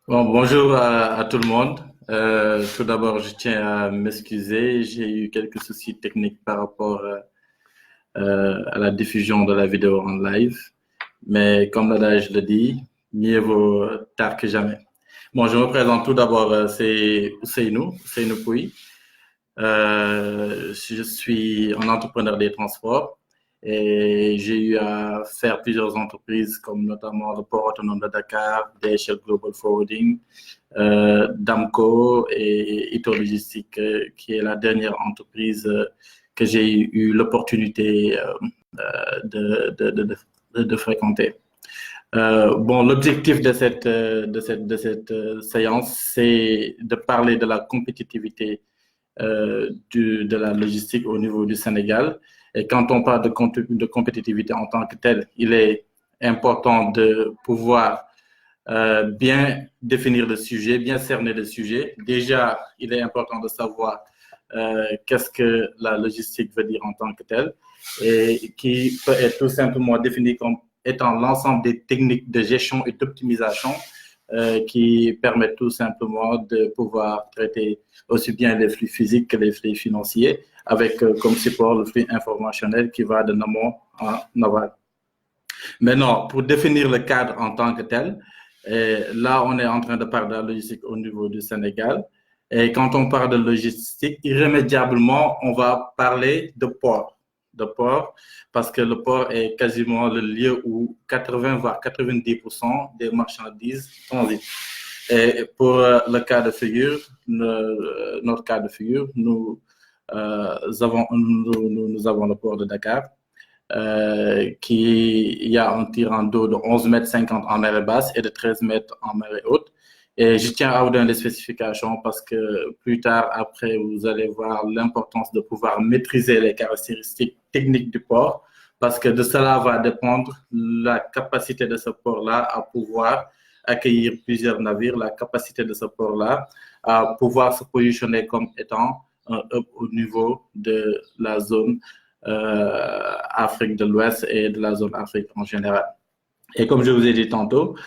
Bon, bonjour à tout le monde. Tout d'abord, je tiens à m'excuser. J'ai eu quelques soucis techniques par rapport à la diffusion de la vidéo en live. Mais comme l'adage le dit, mieux vaut tard que jamais. Bon, je me présente tout d'abord, c'est Ousseynou Pouy. Je suis un entrepreneur des transports et j'ai eu à faire plusieurs entreprises comme notamment le port autonome de Dakar, DHL Global Forwarding, Damco et Ito Logistique, qui est la dernière entreprise que j'ai eu l'opportunité de fréquenter. Bon, l'objectif de cette séance, c'est de parler de la compétitivité de la logistique au niveau du Sénégal. Et quand on parle de compétitivité en tant que telle, il est important de pouvoir bien définir le sujet, bien cerner le sujet. Déjà, il est important de savoir qu'est-ce que la logistique veut dire en tant que telle et qui peut être tout simplement défini comme étant l'ensemble des techniques de gestion et d'optimisation qui permettent tout simplement de pouvoir traiter aussi bien les flux physiques que les flux financiers avec comme support le flux informationnel qui va de amont en aval. Maintenant, pour définir le cadre en tant que tel, là, on est en train de parler de la logistique au niveau du Sénégal. Et quand on parle de logistique, irrémédiablement, on va parler de port. De port, parce que le port est quasiment le lieu où 80 voire 90% des marchandises transitent. Et pour le cas de figure, notre cas de figure, nous avons le port de Dakar, il y a un tirant d'eau de 11,50 m en mer basse et de 13 mètres en mer haute. Et je tiens à vous donner les spécifications parce que plus tard, après, vous allez voir l'importance de pouvoir maîtriser les caractéristiques techniques du port parce que de cela va dépendre la capacité de ce port-là à pouvoir accueillir plusieurs navires, la capacité de ce port-là à pouvoir se positionner comme étant un hub au niveau de la zone Afrique de l'Ouest et de la zone Afrique en général. Et comme je vous ai dit tantôt,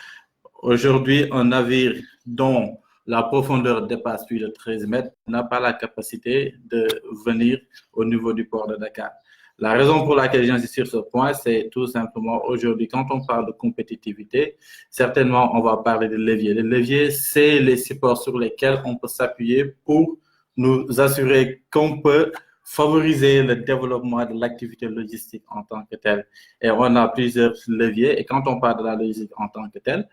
aujourd'hui, un navire dont la profondeur dépasse plus de 13 mètres n'a pas la capacité de venir au niveau du port de Dakar. La raison pour laquelle j'insiste sur ce point, c'est tout simplement aujourd'hui, quand on parle de compétitivité, certainement on va parler de leviers. Les leviers, c'est les supports sur lesquels on peut s'appuyer pour nous assurer qu'on peut favoriser le développement de l'activité logistique en tant que telle. Et on a plusieurs leviers. Et quand on parle de la logistique en tant que telle,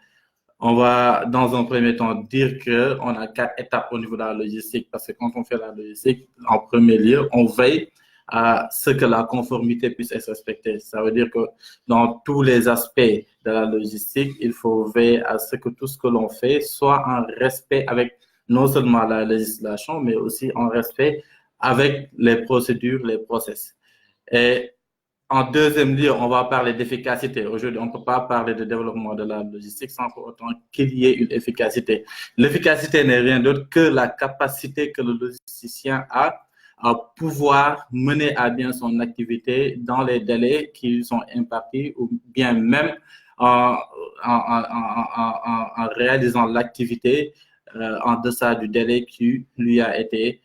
on va dans un premier temps dire qu'on a 4 étapes au niveau de la logistique parce que quand on fait la logistique, en premier lieu, on veille à ce que la conformité puisse être respectée. Ça veut dire que dans tous les aspects de la logistique, il faut veiller à ce que tout ce que l'on fait soit en respect avec non seulement la législation, mais aussi en respect avec les procédures, les process. Et en deuxième lieu, on va parler d'efficacité. Aujourd'hui, on ne peut pas parler de développement de la logistique sans pour autant qu'il y ait une efficacité. L'efficacité n'est rien d'autre que la capacité que le logisticien a à pouvoir mener à bien son activité dans les délais qui lui sont impartis ou bien même en réalisant l'activité en deçà du délai qui lui a été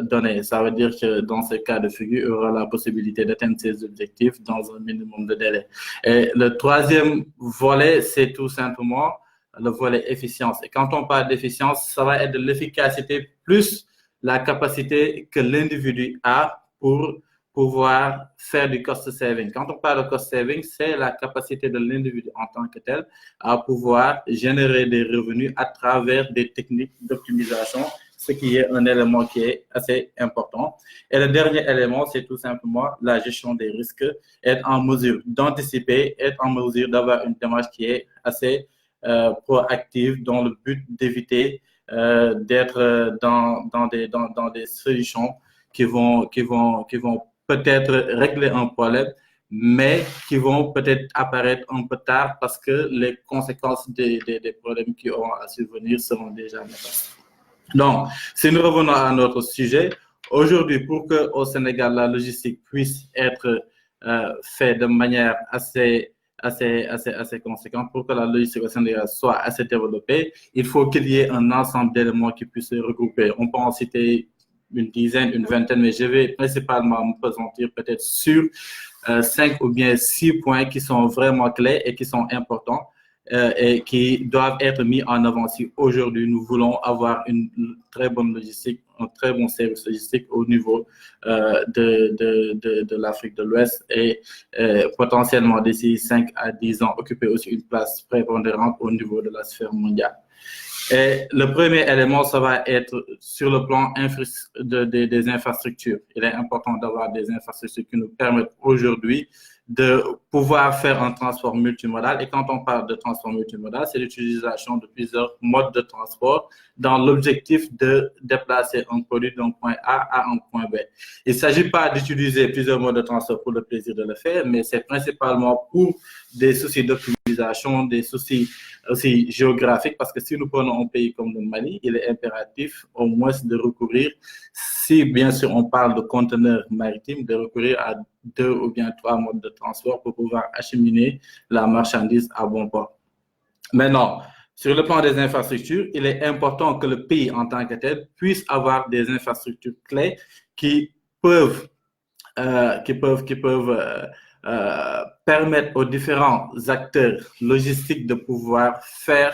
donné. Ça veut dire que dans ce cas de figure, il y aura la possibilité d'atteindre ses objectifs dans un minimum de délai. Et le troisième volet, c'est tout simplement le volet efficience. Et quand on parle d'efficience, ça va être de l'efficacité plus la capacité que l'individu a pour pouvoir faire du cost saving. Quand on parle de cost saving, c'est la capacité de l'individu en tant que tel à pouvoir générer des revenus à travers des techniques d'optimisation, ce qui est un élément qui est assez important. Et le dernier élément, c'est tout simplement la gestion des risques, être en mesure d'anticiper, être en mesure d'avoir une démarche qui est assez proactive dans le but d'éviter d'être dans des solutions qui vont peut-être régler un problème, mais qui vont peut-être apparaître un peu tard parce que les conséquences des problèmes qui auront à survenir seront déjà néfastes. Donc, si nous revenons à notre sujet, aujourd'hui, pour qu'au Sénégal, la logistique puisse être faite de manière assez assez conséquente pour que la logistique au Sénégal soit assez développée. Il faut qu'il y ait un ensemble d'éléments qui puissent se regrouper. On peut en citer une dizaine, une vingtaine, mais je vais principalement me présenter peut-être sur 5 ou bien 6 points qui sont vraiment clés et qui sont importants et qui doivent être mis en avant si aujourd'hui nous voulons avoir une très bonne logistique, un très bon service logistique au niveau de l'Afrique de l'Ouest et potentiellement d'ici 5 à 10 ans occuper aussi une place prépondérante au niveau de la sphère mondiale. Et le premier élément, ça va être sur le plan des infrastructures. Il est important d'avoir des infrastructures qui nous permettent aujourd'hui de pouvoir faire un transport multimodal. Et quand on parle de transport multimodal, c'est l'utilisation de plusieurs modes de transport dans l'objectif de déplacer un produit d'un point A à un point B. Il ne s'agit pas d'utiliser plusieurs modes de transport pour le plaisir de le faire, mais c'est principalement pour des soucis d'optimisation, des soucis aussi géographiques, parce que si nous prenons un pays comme le Mali, il est impératif au moins de recourir, si bien sûr on parle de conteneurs maritimes, de recourir à 2 ou bien 3 modes de transport pour pouvoir acheminer la marchandise à bon port. Maintenant, sur le plan des infrastructures, il est important que le pays en tant que tel puisse avoir des infrastructures clés qui peuvent permettre aux différents acteurs logistiques de pouvoir faire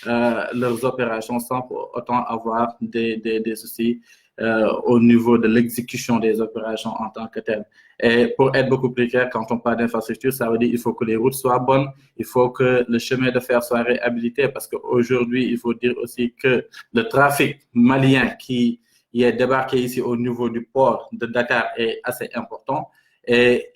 leurs opérations sans pour autant avoir des soucis au niveau de l'exécution des opérations en tant que telles. Et pour être beaucoup plus clair, quand on parle d'infrastructure, ça veut dire qu'il faut que les routes soient bonnes, il faut que le chemin de fer soit réhabilité, parce qu'aujourd'hui, il faut dire aussi que le trafic malien qui est débarqué ici au niveau du port de Dakar est assez important. Et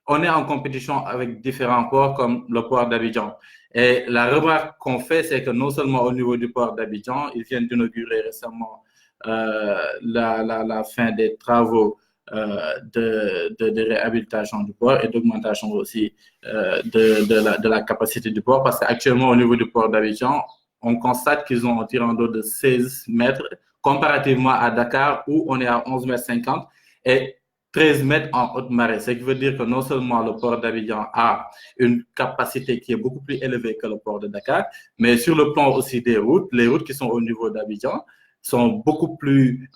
on est en compétition avec différents ports comme le port d'Abidjan. Et la remarque qu'on fait, c'est que non seulement au niveau du port d'Abidjan, ils viennent d'inaugurer récemment la fin des travaux de réhabilitation du port et d'augmentation aussi de la capacité du port, parce qu'actuellement au niveau du port d'Abidjan, on constate qu'ils ont un tirant d'eau de 16 mètres comparativement à Dakar où on est à 11,50 m et 13 mètres en haute marée. Ce qui veut dire que non seulement le port d'Abidjan a une capacité qui est beaucoup plus élevée que le port de Dakar, mais sur le plan aussi des routes, les routes qui sont au niveau d'Abidjan sont beaucoup plus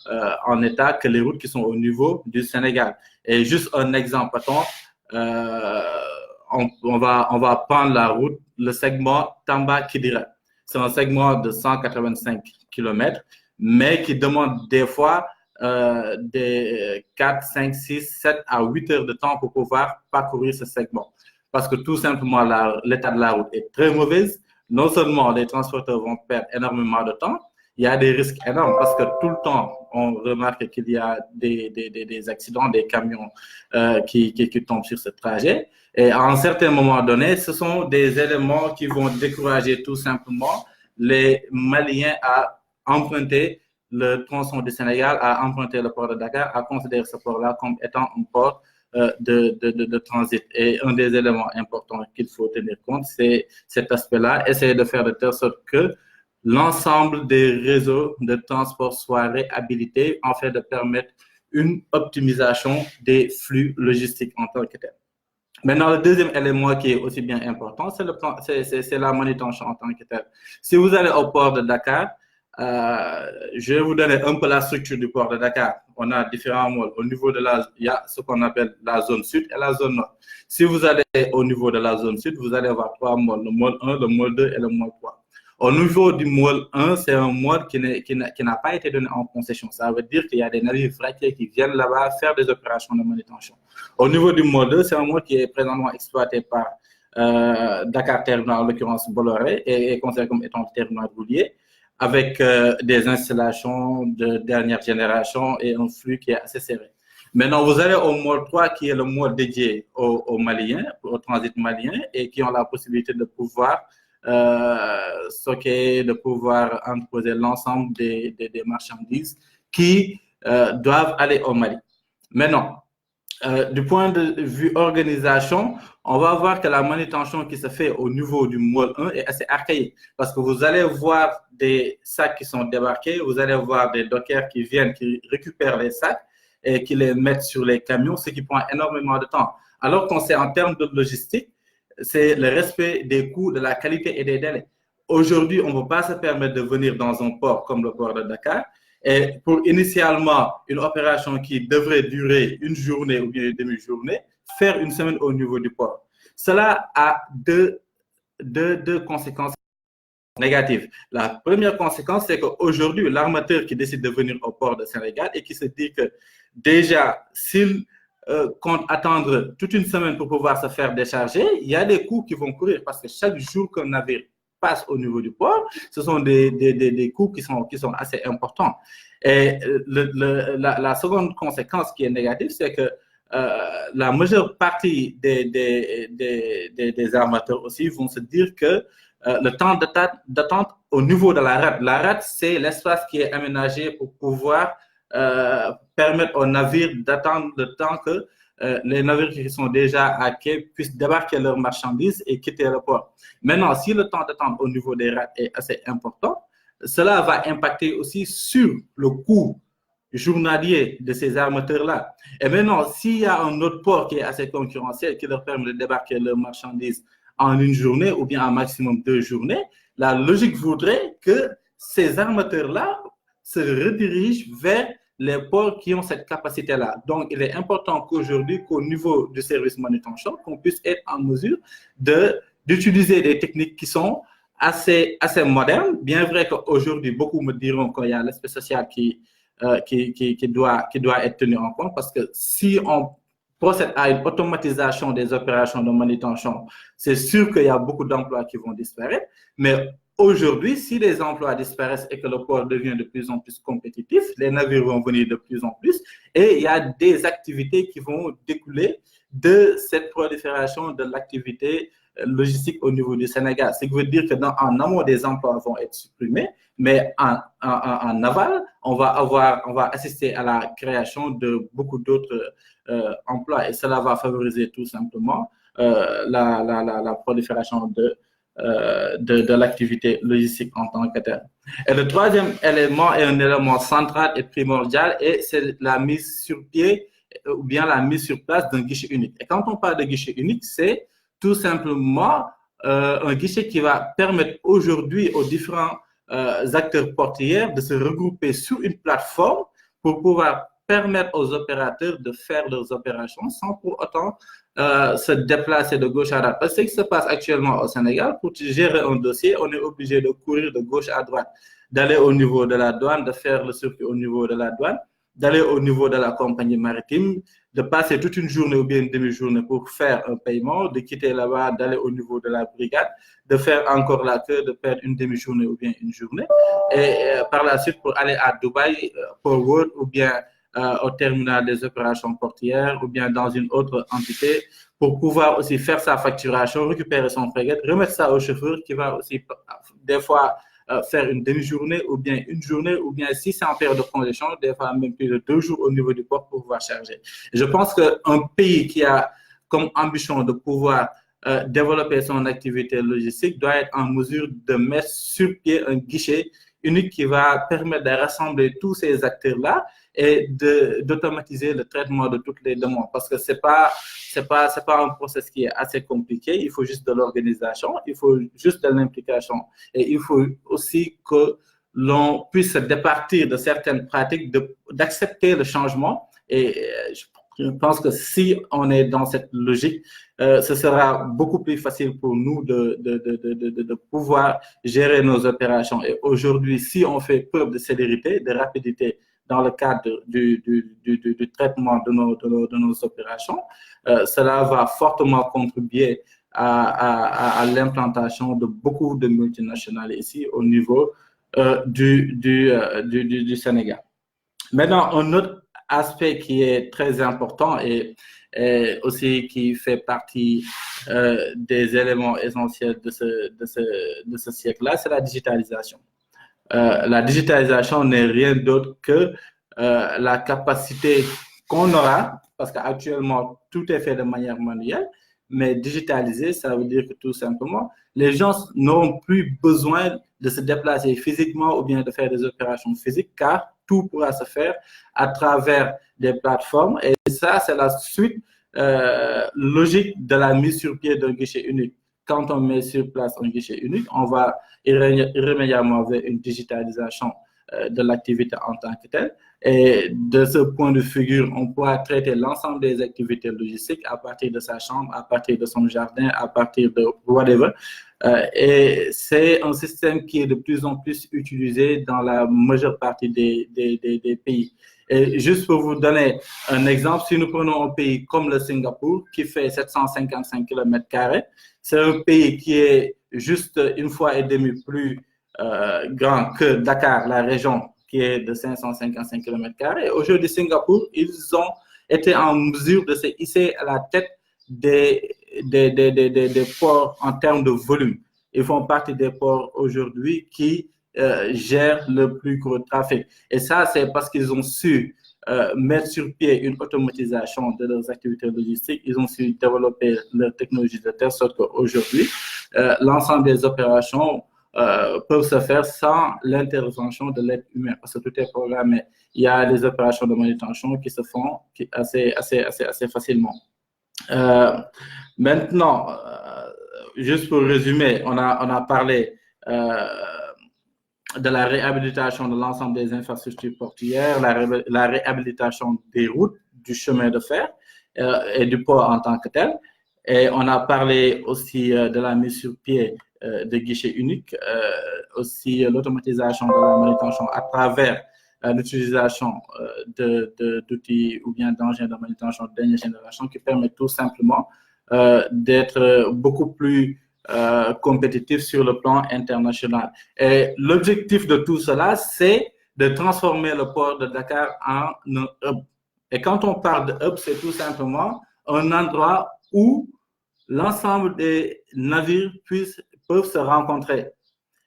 en état que les routes qui sont au niveau du Sénégal. Et juste un exemple, on va prendre la route, le segment Tamba-Kidira. C'est un segment de 185 km, mais qui demande des fois des 4, 5, 6, 7 à 8 heures de temps pour pouvoir parcourir ce segment. Parce que tout simplement, l'état de la route est très mauvaise. Non seulement les transporteurs vont perdre énormément de temps, il y a des risques énormes parce que tout le temps, on remarque qu'il y a des accidents, des camions qui tombent sur ce trajet. Et à un certain moment donné, ce sont des éléments qui vont décourager tout simplement les Maliens à emprunter le tronçon du Sénégal, à emprunter le port de Dakar, à considérer ce port-là comme étant un port de transit. Et un des éléments importants qu'il faut tenir compte, c'est cet aspect-là, essayer de faire de telle sorte que l'ensemble des réseaux de transport soient réhabilités en fait de permettre une optimisation des flux logistiques en tant que tel. Maintenant, le deuxième élément qui est aussi bien important, c'est la manutention en tant que tel. Si vous allez au port de Dakar, je vais vous donner un peu la structure du port de Dakar. On a différents modes. Au niveau de il y a ce qu'on appelle la zone sud et la zone nord. Si vous allez au niveau de la zone sud, vous allez avoir 3 modes, le mode 1, le mode 2 et le mode 3. Au niveau du mode 1, c'est un mode qui n'a pas été donné en concession. Ça veut dire qu'il y a des navires vraquiers qui viennent là-bas faire des opérations de manutention. Au niveau du mode 2, c'est un mode qui est présentement exploité par Dakar Terminal, en l'occurrence Bolloré, et est considéré comme étant un terminal roulier, avec des installations de dernière génération et un flux qui est assez serré. Maintenant, vous allez au mode 3, qui est le mode dédié aux Maliens, au transit malien, et qui ont la possibilité de pouvoir stocker, de pouvoir entreposer l'ensemble des marchandises qui doivent aller au Mali. Maintenant, du point de vue organisation, on va voir que la manutention qui se fait au niveau du mode 1 est assez archaïque parce que vous allez voir des sacs qui sont débarqués, vous allez voir des dockers qui viennent, qui récupèrent les sacs et qui les mettent sur les camions, ce qui prend énormément de temps. Alors qu'on sait en termes de logistique, c'est le respect des coûts, de la qualité et des délais. Aujourd'hui, on ne peut pas se permettre de venir dans un port comme le port de Dakar et pour initialement une opération qui devrait durer une journée ou bien une demi-journée, faire une semaine au niveau du port. Cela a deux conséquences négatives. La première conséquence, c'est qu'aujourd'hui, l'armateur qui décide de venir au port de Sénégal et qui se dit que déjà, s'il compte attendre toute une semaine pour pouvoir se faire décharger, il y a des coûts qui vont courir parce que chaque jour qu'un navire passe au niveau du port, ce sont des coûts qui sont assez importants. Et la seconde conséquence qui est négative, c'est que la majeure partie des armateurs aussi vont se dire que le temps d'attente au niveau de la rade, c'est l'espace qui est aménagé pour pouvoir permettre aux navires d'attendre le temps que les navires qui sont déjà à quai puissent débarquer leurs marchandises et quitter le port. Maintenant, si le temps d'attente au niveau des rades est assez important, cela va impacter aussi sur le coût journalier de ces armateurs-là. Et maintenant, s'il y a un autre port qui est assez concurrentiel, qui leur permet de débarquer leurs marchandises en une journée ou bien en maximum 2 journées, la logique voudrait que ces armateurs-là se redirigent vers les ports qui ont cette capacité-là. Donc, il est important qu'aujourd'hui, qu'au niveau du service manutention, qu'on puisse être en mesure d'utiliser des techniques qui sont assez modernes. Bien vrai qu'aujourd'hui, beaucoup me diront qu'il y a l'aspect social qui doit être tenu en compte parce que si on procède à une automatisation des opérations de manutention, c'est sûr qu'il y a beaucoup d'emplois qui vont disparaître, mais aujourd'hui, si les emplois disparaissent et que le port devient de plus en plus compétitif, les navires vont venir de plus en plus et il y a des activités qui vont découler de cette prolifération de l'activité logistique au niveau du Sénégal. Ce qui veut dire qu'en amont, des emplois vont être supprimés, mais en aval, on va assister à la création de beaucoup d'autres emplois et cela va favoriser tout simplement la prolifération de l'activité logistique en tant que telle. Et le troisième élément est un élément central et primordial et c'est la mise sur pied ou bien la mise sur place d'un guichet unique. Et quand on parle de guichet unique, c'est tout simplement un guichet qui va permettre aujourd'hui aux différents acteurs portuaires de se regrouper sur une plateforme pour pouvoir permettre aux opérateurs de faire leurs opérations sans pour autant se déplacer de gauche à droite. Parce que ce qui se passe actuellement au Sénégal, pour gérer un dossier, on est obligé de courir de gauche à droite, d'aller au niveau de la douane, de faire le circuit au niveau de la douane, d'aller au niveau de la compagnie maritime, de passer toute une journée ou bien une demi-journée pour faire un paiement, de quitter là-bas, d'aller au niveau de la brigade, de faire encore la queue, de perdre une demi-journée ou bien une journée, et par la suite pour aller à Dubaï, Port World ou bien au terminal des opérations portuaires ou bien dans une autre entité pour pouvoir aussi faire sa facturation, récupérer son frégate, remettre ça au chauffeur qui va aussi des fois faire une demi-journée ou bien une journée ou bien si c'est en période de congestion, des fois même plus de 2 jours au niveau du port pour pouvoir charger. Je pense qu'un pays qui a comme ambition de pouvoir développer son activité logistique doit être en mesure de mettre sur pied un guichet unique qui va permettre de rassembler tous ces acteurs-là et d'automatiser le traitement de toutes les demandes. Parce que c'est pas un process qui est assez compliqué. Il faut juste de l'organisation, il faut juste de l'implication. Et il faut aussi que l'on puisse se départir de certaines pratiques, d'accepter le changement. Et je pense que si on est dans cette logique, ce sera beaucoup plus facile pour nous de pouvoir gérer nos opérations. Et aujourd'hui, si on fait preuve de célérité, de rapidité dans le cadre du traitement de nos opérations, cela va fortement contribuer à l'implantation de beaucoup de multinationales ici au niveau du Sénégal. Maintenant, un autre aspect qui est très important et aussi qui fait partie des éléments essentiels de ce siècle-là, c'est la digitalisation. La digitalisation n'est rien d'autre que la capacité qu'on aura, parce qu'actuellement, tout est fait de manière manuelle, mais digitaliser, ça veut dire que tout simplement, les gens n'auront plus besoin de se déplacer physiquement ou bien de faire des opérations physiques, car tout pourra se faire à travers des plateformes. Et ça, c'est la suite logique de la mise sur pied d'un guichet unique. Quand on met sur place un guichet unique, on va irrémédiablement vers une digitalisation de l'activité en tant que telle. Et de ce point de figure, on pourra traiter l'ensemble des activités logistiques à partir de sa chambre, à partir de son jardin, à partir de whatever. Et c'est un système qui est de plus en plus utilisé dans la majeure partie des pays. Et juste pour vous donner un exemple, si nous prenons un pays comme le Singapour, qui fait 755 km², c'est un pays qui est juste une fois et demie plus grand que Dakar, la région qui est de 555 km². Aujourd'hui, Singapour, ils ont été en mesure de se hisser à la tête des ports en termes de volume. Ils font partie des ports aujourd'hui qui gèrent le plus gros trafic. Et ça, c'est parce qu'ils ont su mettre sur pied une automatisation de leurs activités logistiques. Ils ont su développer leur technologie de telle sorte qu'aujourd'hui, l'ensemble des opérations peuvent se faire sans l'intervention de l'être humain, parce que tout est programmé. Il y a des opérations de manutention qui se font assez facilement. Maintenant, juste pour résumer, on a parlé de la réhabilitation de l'ensemble des infrastructures portuaires, la réhabilitation des routes, du chemin de fer et du port en tant que tel. Et on a parlé aussi de la mise sur pied de guichets uniques, aussi l'automatisation de la manutention à travers l'utilisation d'outils ou bien d'engins de manutention de dernière génération qui permettent tout simplement d'être beaucoup plus compétitif sur le plan international. Et l'objectif de tout cela, c'est de transformer le port de Dakar en un hub. Et quand on parle de hub, c'est tout simplement un endroit où l'ensemble des navires peuvent se rencontrer.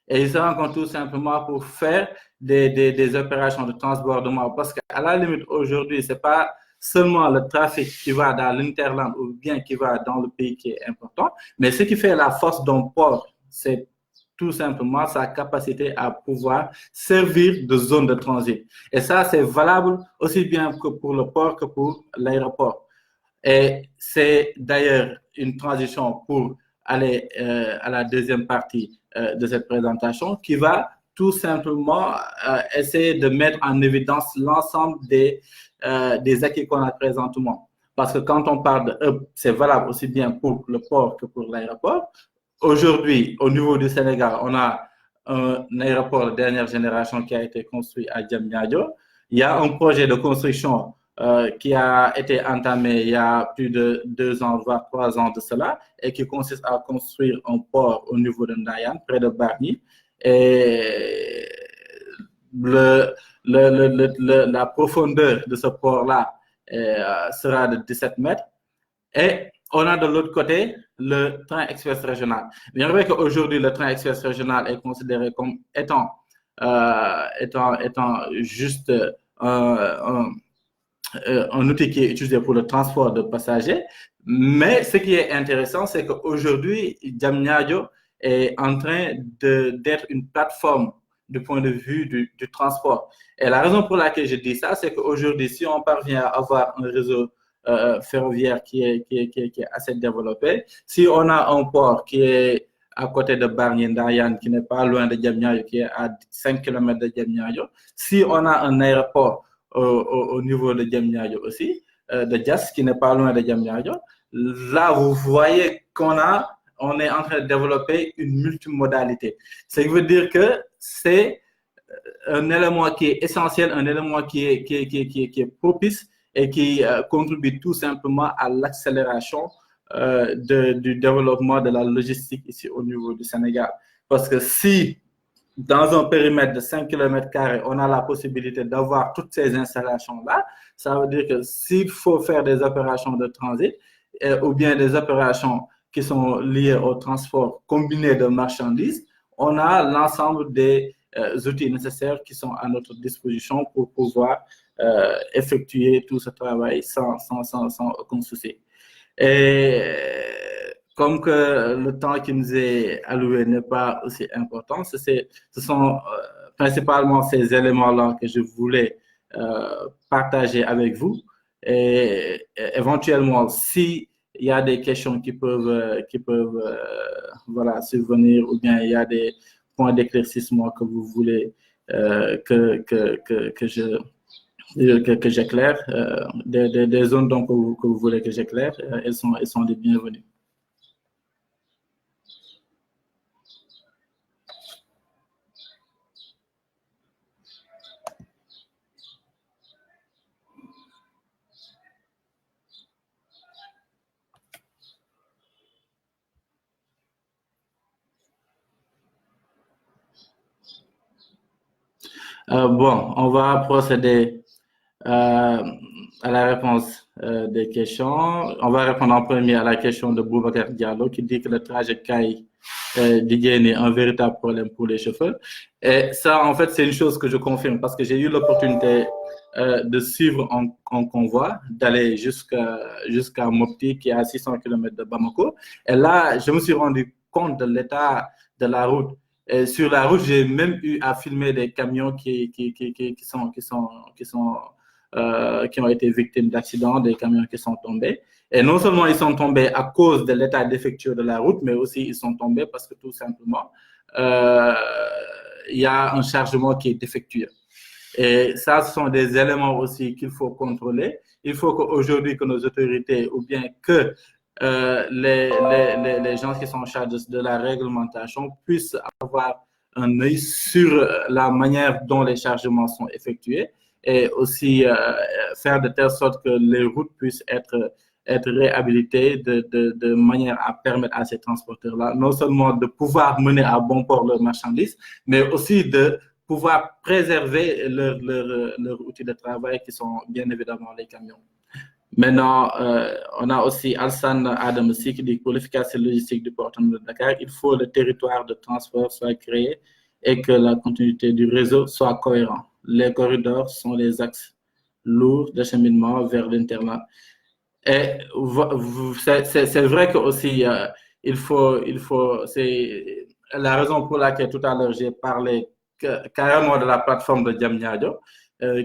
Et ils se rencontrent tout simplement pour faire des opérations de transbordement. Parce qu'à la limite, aujourd'hui, ce n'est pas seulement le trafic qui va dans l'interland ou bien qui va dans le pays qui est important, mais ce qui fait la force d'un port, c'est tout simplement sa capacité à pouvoir servir de zone de transit. Et ça, c'est valable aussi bien que pour le port que pour l'aéroport. Et c'est d'ailleurs une transition pour aller à la deuxième partie de cette présentation qui va tout simplement essayer de mettre en évidence l'ensemble des acquis qu'on a présentement. Parce que quand on parle de hub, c'est valable aussi bien pour le port que pour l'aéroport. Aujourd'hui, au niveau du Sénégal, on a un aéroport de dernière génération qui a été construit à Diamniadio. Il y a un projet de construction qui a été entamé il y a plus de 2 ans, voire 3 ans de cela, et qui consiste à construire un port au niveau de Ndayan, près de Bargny. Et la profondeur de ce port-là sera de 17 mètres. Et on a de l'autre côté le train express régional. Bien vrai qu'aujourd'hui, le train express régional est considéré comme étant juste un outil qui est utilisé pour le transport de passagers. Mais ce qui est intéressant, c'est qu'aujourd'hui, Diamniadio est en train d'être une plateforme du point de vue du transport. Et la raison pour laquelle je dis ça, c'est qu'aujourd'hui, si on parvient à avoir un réseau ferroviaire qui est assez développé, si on a un port qui est à côté de Bargny-Ndayan, qui n'est pas loin de Diamniadio, qui est à 5 km de Diamniadio, si on a un aéroport au niveau de Diamniadio aussi, de Diass, qui n'est pas loin de Diamniadio, là, vous voyez qu'on est en train de développer une multimodalité. Ce qui veut dire que c'est un élément qui est essentiel, un élément qui est propice et qui contribue tout simplement à l'accélération du développement de la logistique ici au niveau du Sénégal. Parce que si dans un périmètre de 5 km², on a la possibilité d'avoir toutes ces installations-là, ça veut dire que s'il faut faire des opérations de transit ou bien des opérations qui sont liées au transport combiné de marchandises, on a l'ensemble des outils nécessaires qui sont à notre disposition pour pouvoir effectuer tout ce travail sans aucun souci. Et comme que le temps qui nous est alloué n'est pas aussi important, ce sont principalement ces éléments-là que je voulais partager avec vous. Et éventuellement, si il y a des questions qui peuvent voilà, survenir, ou bien il y a des points d'éclaircissement que vous voulez que j'éclaire, des zones donc, que vous voulez que j'éclaire, elles sont les bienvenues. Bon, on va procéder à la réponse des questions. On va répondre en premier à la question de Boubacar Diallo qui dit que le trajet CAI d'Iguène est un véritable problème pour les chauffeurs. Et ça, en fait, c'est une chose que je confirme parce que j'ai eu l'opportunité de suivre en convoi, d'aller jusqu'à Mopti, qui est à 600 km de Bamako. Et là, je me suis rendu compte de l'état de la route. Et sur la route, j'ai même eu à filmer des camions qui ont été victimes d'accidents, des camions qui sont tombés. Et non seulement ils sont tombés à cause de l'état défectueux de la route, mais aussi ils sont tombés parce que tout simplement, il y a un chargement qui est défectueux. Et ça, ce sont des éléments aussi qu'il faut contrôler. Il faut qu'aujourd'hui, que nos autorités, ou bien que les gens qui sont en charge de la réglementation puissent avoir un œil sur la manière dont les chargements sont effectués et aussi faire de telle sorte que les routes puissent être réhabilitées de manière à permettre à ces transporteurs-là non seulement de pouvoir mener à bon port leurs marchandises, mais aussi de pouvoir préserver leurs outils de travail qui sont bien évidemment les camions. Maintenant, on a aussi Alsan Adam aussi qui dit que pour l'efficacité logistique du port autonome de Dakar, il faut que le territoire de transport soit créé et que la continuité du réseau soit cohérente. Les corridors sont les axes lourds d'acheminement vers l'international. Et c'est vrai que aussi c'est la raison pour laquelle tout à l'heure j'ai parlé carrément de la plateforme de Diamniadio,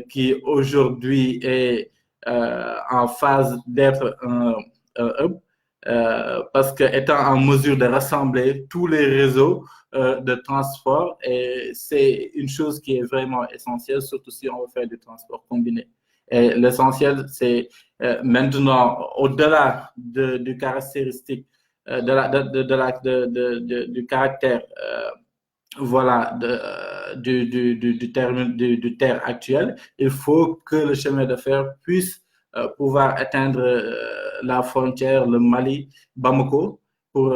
qui aujourd'hui est en phase d'être un hub, parce qu'étant en mesure de rassembler tous les réseaux de transport, et c'est une chose qui est vraiment essentielle, surtout si on veut faire du transport combiné. Et l'essentiel, c'est maintenant, au-delà du caractéristique, du caractère voilà, du terre actuel, il faut que le chemin de fer puisse pouvoir atteindre la frontière, le Mali, Bamako, pour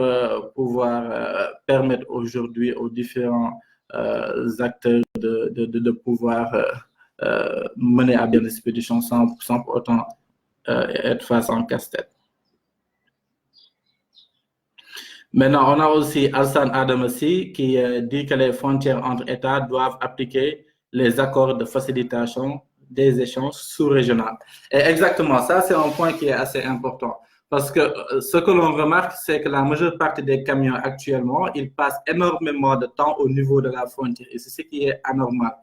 pouvoir permettre aujourd'hui aux différents acteurs de pouvoir mener à bien l'expédition sans pour autant être face en casse-tête. Maintenant, on a aussi Alsan Adamasi qui dit que les frontières entre États doivent appliquer les accords de facilitation des échanges sous-régionaux. Et exactement, ça c'est un point qui est assez important. Parce que ce que l'on remarque, c'est que la majeure partie des camions actuellement, ils passent énormément de temps au niveau de la frontière. Et c'est ce qui est anormal.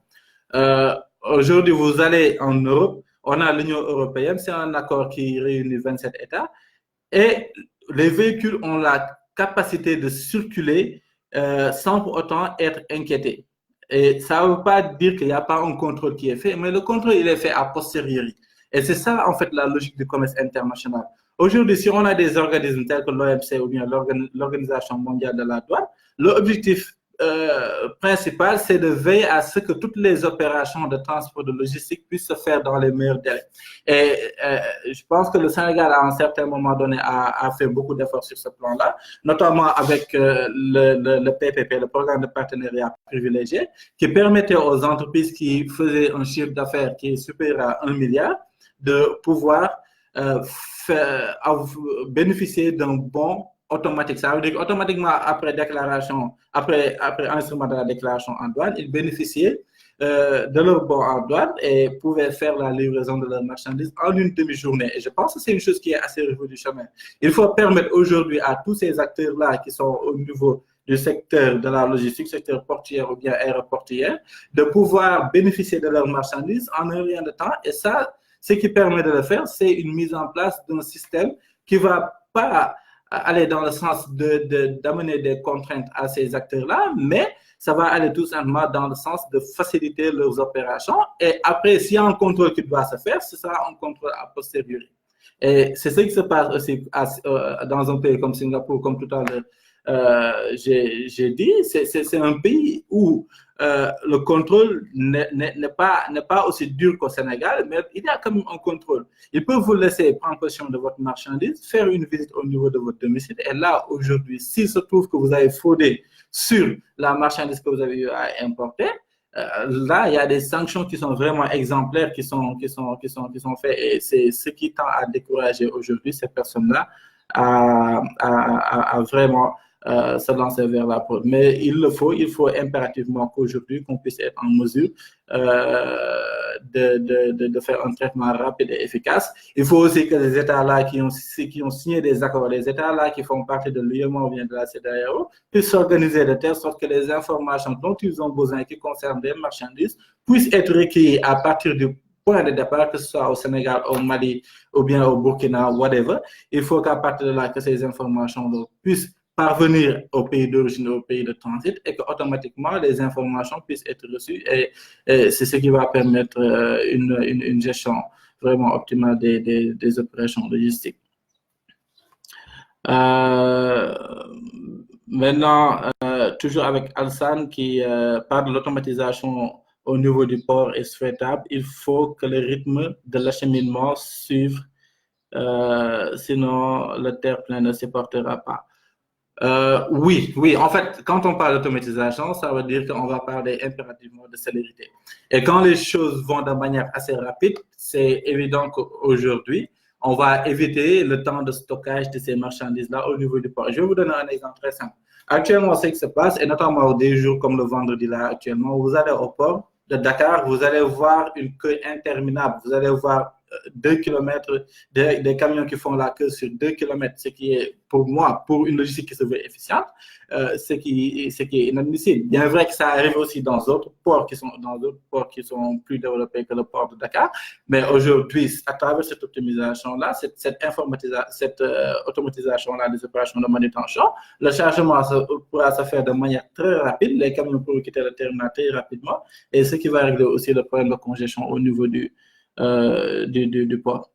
Aujourd'hui, vous allez en Europe, on a l'Union européenne, c'est un accord qui réunit 27 États. Et les véhicules ont la capacité de circuler sans pour autant être inquiétés. Et ça ne veut pas dire qu'il n'y a pas un contrôle qui est fait, mais le contrôle, il est fait a posteriori. Et c'est ça, en fait, la logique du commerce international. Aujourd'hui, si on a des organismes tels que l'OMC ou bien l'Organisation mondiale de la douane, l'objectif principal, c'est de veiller à ce que toutes les opérations de transport de logistique puissent se faire dans les meilleurs délais. Et je pense que le Sénégal, à un certain moment donné, a fait beaucoup d'efforts sur ce plan-là, notamment avec le PPP, le programme de partenariat privilégié, qui permettait aux entreprises qui faisaient un chiffre d'affaires qui est supérieur à 1 milliard de pouvoir bénéficier d'un bon automatique. Ça veut dire qu'automatiquement, après déclaration, après enregistrement de la déclaration en douane, ils bénéficiaient de leur bon en douane et pouvaient faire la livraison de leurs marchandises en une demi-journée. Et je pense que c'est une chose qui est assez révolutionnaire. Il faut permettre aujourd'hui à tous ces acteurs-là qui sont au niveau du secteur de la logistique, secteur portuaire ou bien aéroportuaire, de pouvoir bénéficier de leurs marchandises en un rien de temps. Et ça, Ce qui permet de le faire, c'est une mise en place d'un système qui ne va pas aller dans le sens d'amener des contraintes à ces acteurs-là, mais ça va aller tout simplement dans le sens de faciliter leurs opérations. Et après, s'il y a un contrôle qui doit se faire, ce sera un contrôle a posteriori. Et c'est ce qui se passe aussi dans un pays comme Singapour, comme tout à l'heure j'ai dit, c'est un pays où le contrôle n'est pas aussi dur qu'au Sénégal, mais il y a quand même un contrôle. Ils peuvent vous laisser prendre possession de votre marchandise, faire une visite au niveau de votre domicile. Et là, aujourd'hui, s'il se trouve que vous avez fraudé sur la marchandise que vous avez eu à importer, là, il y a des sanctions qui sont vraiment exemplaires qui sont faites. Et c'est ce qui tend à décourager aujourd'hui ces personnes-là à vraiment se lancer vers la fraude. Mais il faut impérativement qu'aujourd'hui, qu'on puisse être en mesure de faire un traitement rapide et efficace. Il faut aussi que les États-là qui ont signé des accords, les États-là qui font partie de l'UEMOA ou bien de la CEDEAO, puissent s'organiser de telle sorte que les informations dont ils ont besoin qui concernent des marchandises puissent être recueillies à partir du point de départ, que ce soit au Sénégal, au Mali ou bien au Burkina, whatever. Il faut qu'à partir de là, que ces informations puissent parvenir au pays d'origine, au pays de transit, et qu'automatiquement les informations puissent être reçues. Et c'est ce qui va permettre une gestion vraiment optimale des opérations logistiques. Maintenant, toujours avec Alsan qui parle de l'automatisation au niveau du port est souhaitable. Il faut que le rythme de l'acheminement suive, sinon le terre-plein ne se portera pas. Oui. En fait, quand on parle d'automatisation, ça veut dire qu'on va parler impérativement de célérité. Et quand les choses vont de manière assez rapide, c'est évident qu'aujourd'hui, on va éviter le temps de stockage de ces marchandises-là au niveau du port. Je vais vous donner un exemple très simple. Actuellement, ce qui se passe, et notamment des jours comme le vendredi là actuellement, vous allez au port de Dakar, vous allez voir une queue interminable. Vous allez voir 2 kilomètres, des camions qui font la queue sur 2 kilomètres, ce qui est, pour moi, pour une logistique qui se veut efficiente, ce qui est inadmissible. Bien vrai que ça arrive aussi dans d'autres ports qui sont plus développés que le port de Dakar, mais aujourd'hui, à travers cette optimisation-là, cette automatisation-là des opérations de manutention, le chargement pourra se faire de manière très rapide, les camions pourront quitter le terminal très rapidement, et ce qui va régler aussi le problème de congestion au niveau du port.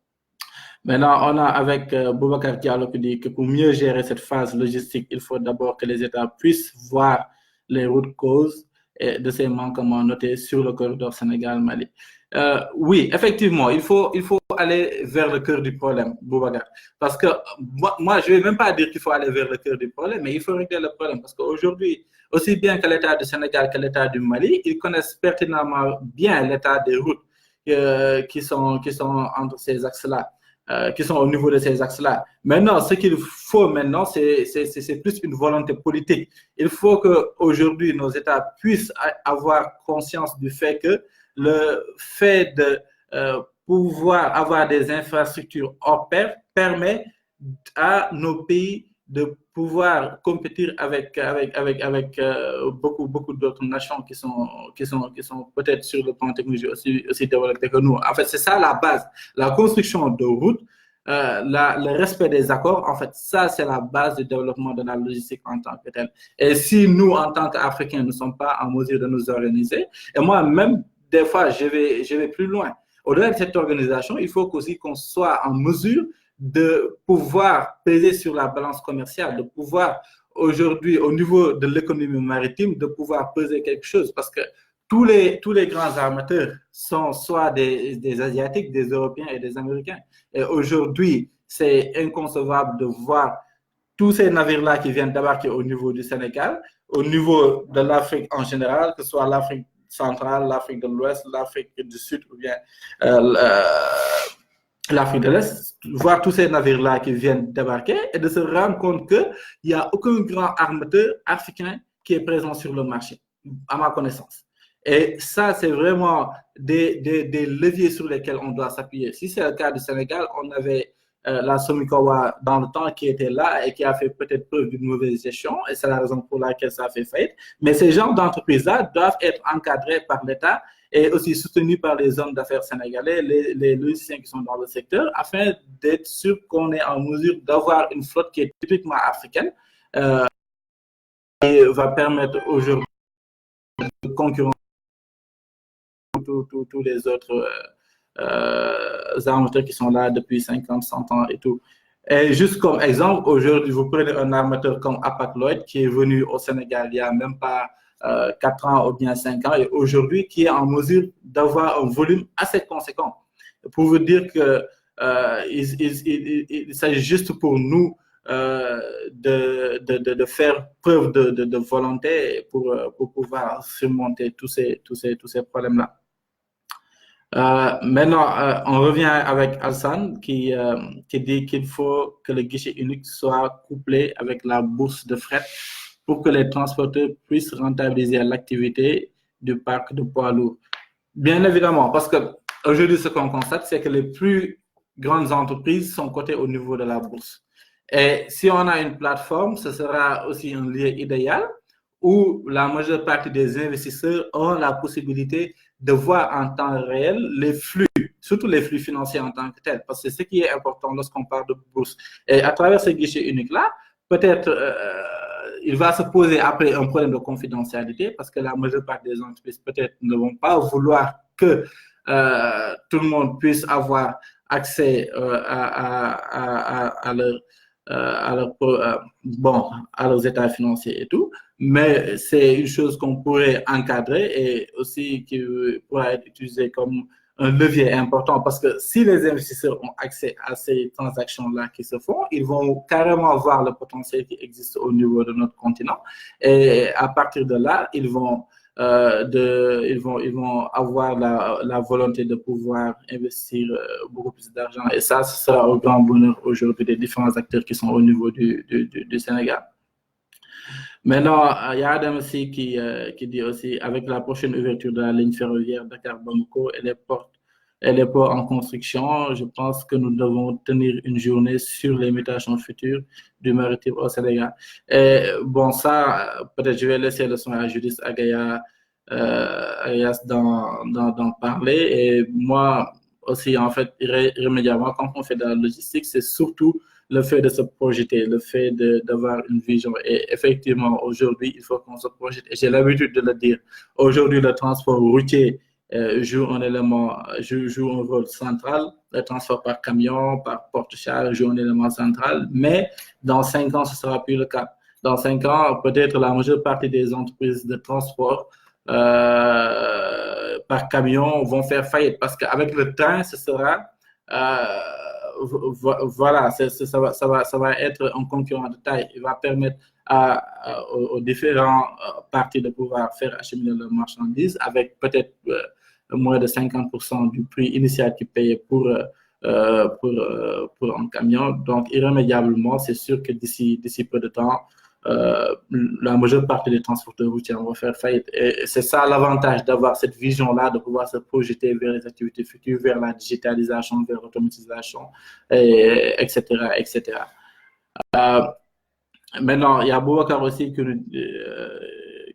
Maintenant, on a avec Boubacar Diallo qui dit que pour mieux gérer cette phase logistique, il faut d'abord que les États puissent voir les routes causes de ces manquements notés sur le corridor Sénégal-Mali. Oui, effectivement, il faut aller vers le cœur du problème, Boubacar. Parce que moi, je ne vais même pas dire qu'il faut aller vers le cœur du problème, mais il faut régler le problème. Parce qu'aujourd'hui, aussi bien que l'État du Sénégal que l'État du Mali, ils connaissent pertinemment bien l'état des routes qui sont entre ces axes-là, qui sont au niveau de ces axes-là. Maintenant, ce qu'il faut maintenant, c'est plus une volonté politique. Il faut qu'aujourd'hui, nos États puissent avoir conscience du fait que le fait de pouvoir avoir des infrastructures hors pair permet à nos pays de pouvoir compétir avec beaucoup d'autres nations qui sont peut-être sur le plan technologique aussi développées que nous. En fait, c'est ça la base. La construction de routes, le respect des accords, en fait, ça, c'est la base du développement de la logistique en tant que telle. Et si nous, en tant qu'Africains, ne sommes pas en mesure de nous organiser, et moi, même des fois, je vais plus loin. Au-delà de cette organisation, il faut aussi qu'on soit en mesure de pouvoir peser sur la balance commerciale, de pouvoir aujourd'hui, au niveau de l'économie maritime, de pouvoir peser quelque chose, parce que tous les grands armateurs sont soit des Asiatiques, des Européens et des Américains. Et aujourd'hui, c'est inconcevable de voir tous ces navires-là qui viennent débarquer au niveau du Sénégal, au niveau de l'Afrique en général, que ce soit l'Afrique centrale, l'Afrique de l'Ouest, l'Afrique du Sud ou bien l'Afrique de l'Est, voir tous ces navires-là qui viennent débarquer et de se rendre compte qu'il n'y a aucun grand armateur africain qui est présent sur le marché, à ma connaissance. Et ça, c'est vraiment des leviers sur lesquels on doit s'appuyer. Si c'est le cas du Sénégal, on avait la Somikowa dans le temps qui était là et qui a fait peut-être preuve d'une mauvaise gestion, et c'est la raison pour laquelle ça a fait faillite. Mais ces genres d'entreprises-là doivent être encadrés par l'État et aussi soutenu par les hommes d'affaires sénégalais, les logiciens qui sont dans le secteur, afin d'être sûr qu'on est en mesure d'avoir une flotte qui est typiquement africaine et va permettre aujourd'hui de concurrencer tous les autres armateurs qui sont là depuis 50, 100 ans et tout. Et juste comme exemple, aujourd'hui, vous prenez un armateur comme Hapag-Lloyd qui est venu au Sénégal il n'y a même pas 4 ans ou bien 5 ans et aujourd'hui qui est en mesure d'avoir un volume assez conséquent. Pour vous dire que il s'agit juste pour nous de faire preuve de volonté pour pouvoir surmonter tous ces problèmes-là. Maintenant, on revient avec Alsan qui dit qu'il faut que le guichet unique soit couplé avec la bourse de fret pour que les transporteurs puissent rentabiliser l'activité du parc de poids lourds. Bien évidemment, parce qu'aujourd'hui, ce qu'on constate, c'est que les plus grandes entreprises sont cotées au niveau de la bourse. Et si on a une plateforme, ce sera aussi un lieu idéal où la majeure partie des investisseurs ont la possibilité de voir en temps réel les flux, surtout les flux financiers en tant que tels, parce que c'est ce qui est important lorsqu'on parle de bourse. Et à travers ce guichet unique-là, peut-être il va se poser après un problème de confidentialité, parce que la majeure partie des entreprises peut-être ne vont pas vouloir que tout le monde puisse avoir accès à leurs états financiers et tout, mais c'est une chose qu'on pourrait encadrer et aussi qui pourra être utilisée comme un levier important parce que si les investisseurs ont accès à ces transactions-là qui se font, ils vont carrément voir le potentiel qui existe au niveau de notre continent et à partir de là, ils vont avoir la volonté de pouvoir investir beaucoup plus d'argent. Et ça, ce sera au grand bonheur aujourd'hui des différents acteurs qui sont au niveau du Sénégal. Maintenant, il y a Adam aussi qui dit aussi, avec la prochaine ouverture de la ligne ferroviaire Dakar-Bamako et les ports en construction, je pense que nous devons tenir une journée sur les mutations futures du maritime au Sénégal. Et bon, ça, peut-être je vais laisser le soin à Judith Agaya d'en parler. Et moi aussi, en fait, irrémédiablement, quand on fait de la logistique, c'est surtout le fait de se projeter, le fait d'avoir une vision. Et effectivement, aujourd'hui, il faut qu'on se projette. Et j'ai l'habitude de le dire. Aujourd'hui, le transport routier joue un rôle central. Le transport par camion, par porte-charge joue un élément central. Mais dans 5 ans, ce ne sera plus le cas. Dans 5 ans, peut-être la majeure partie des entreprises de transport par camion vont faire faillite. Parce qu'avec le train, ce sera... voilà, ça va être un concurrent de taille. Il va permettre aux différents parties de pouvoir faire acheminer leurs marchandises avec peut-être moins de 50% du prix initial qu'ils payaient pour un camion. Donc, irrémédiablement, c'est sûr que d'ici peu de temps, la majeure partie des transporteurs routiers vont faire faillite. Et c'est ça l'avantage d'avoir cette vision-là, de pouvoir se projeter vers les activités futures, vers la digitalisation, vers l'automatisation, etc., etc. Maintenant, il y a Boubacar aussi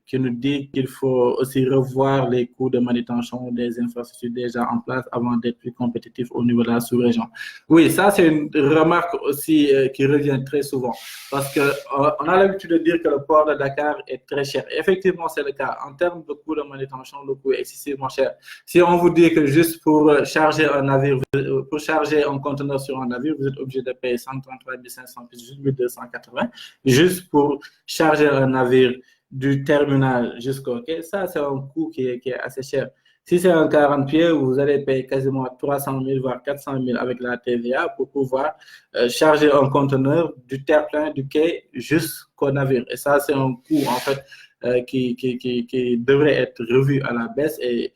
qui nous dit qu'il faut aussi revoir les coûts de manutention des infrastructures déjà en place avant d'être plus compétitif au niveau de la sous-région. Oui, ça c'est une remarque aussi qui revient très souvent parce qu'on a l'habitude de dire que le port de Dakar est très cher. Effectivement, c'est le cas. En termes de coûts de manutention, le coût est excessivement cher. Si on vous dit que juste pour charger un navire, pour charger un conteneur sur un navire, vous êtes obligé de payer 133 500 plus 8 280 juste pour charger un navire du terminal jusqu'au quai, ça c'est un coût qui est assez cher. Si c'est un 40 pieds, vous allez payer quasiment 300 000 voire 400 000 avec la TVA pour pouvoir charger un conteneur du terre-plein du quai jusqu'au navire. Et ça c'est un coût en fait qui devrait être revu à la baisse et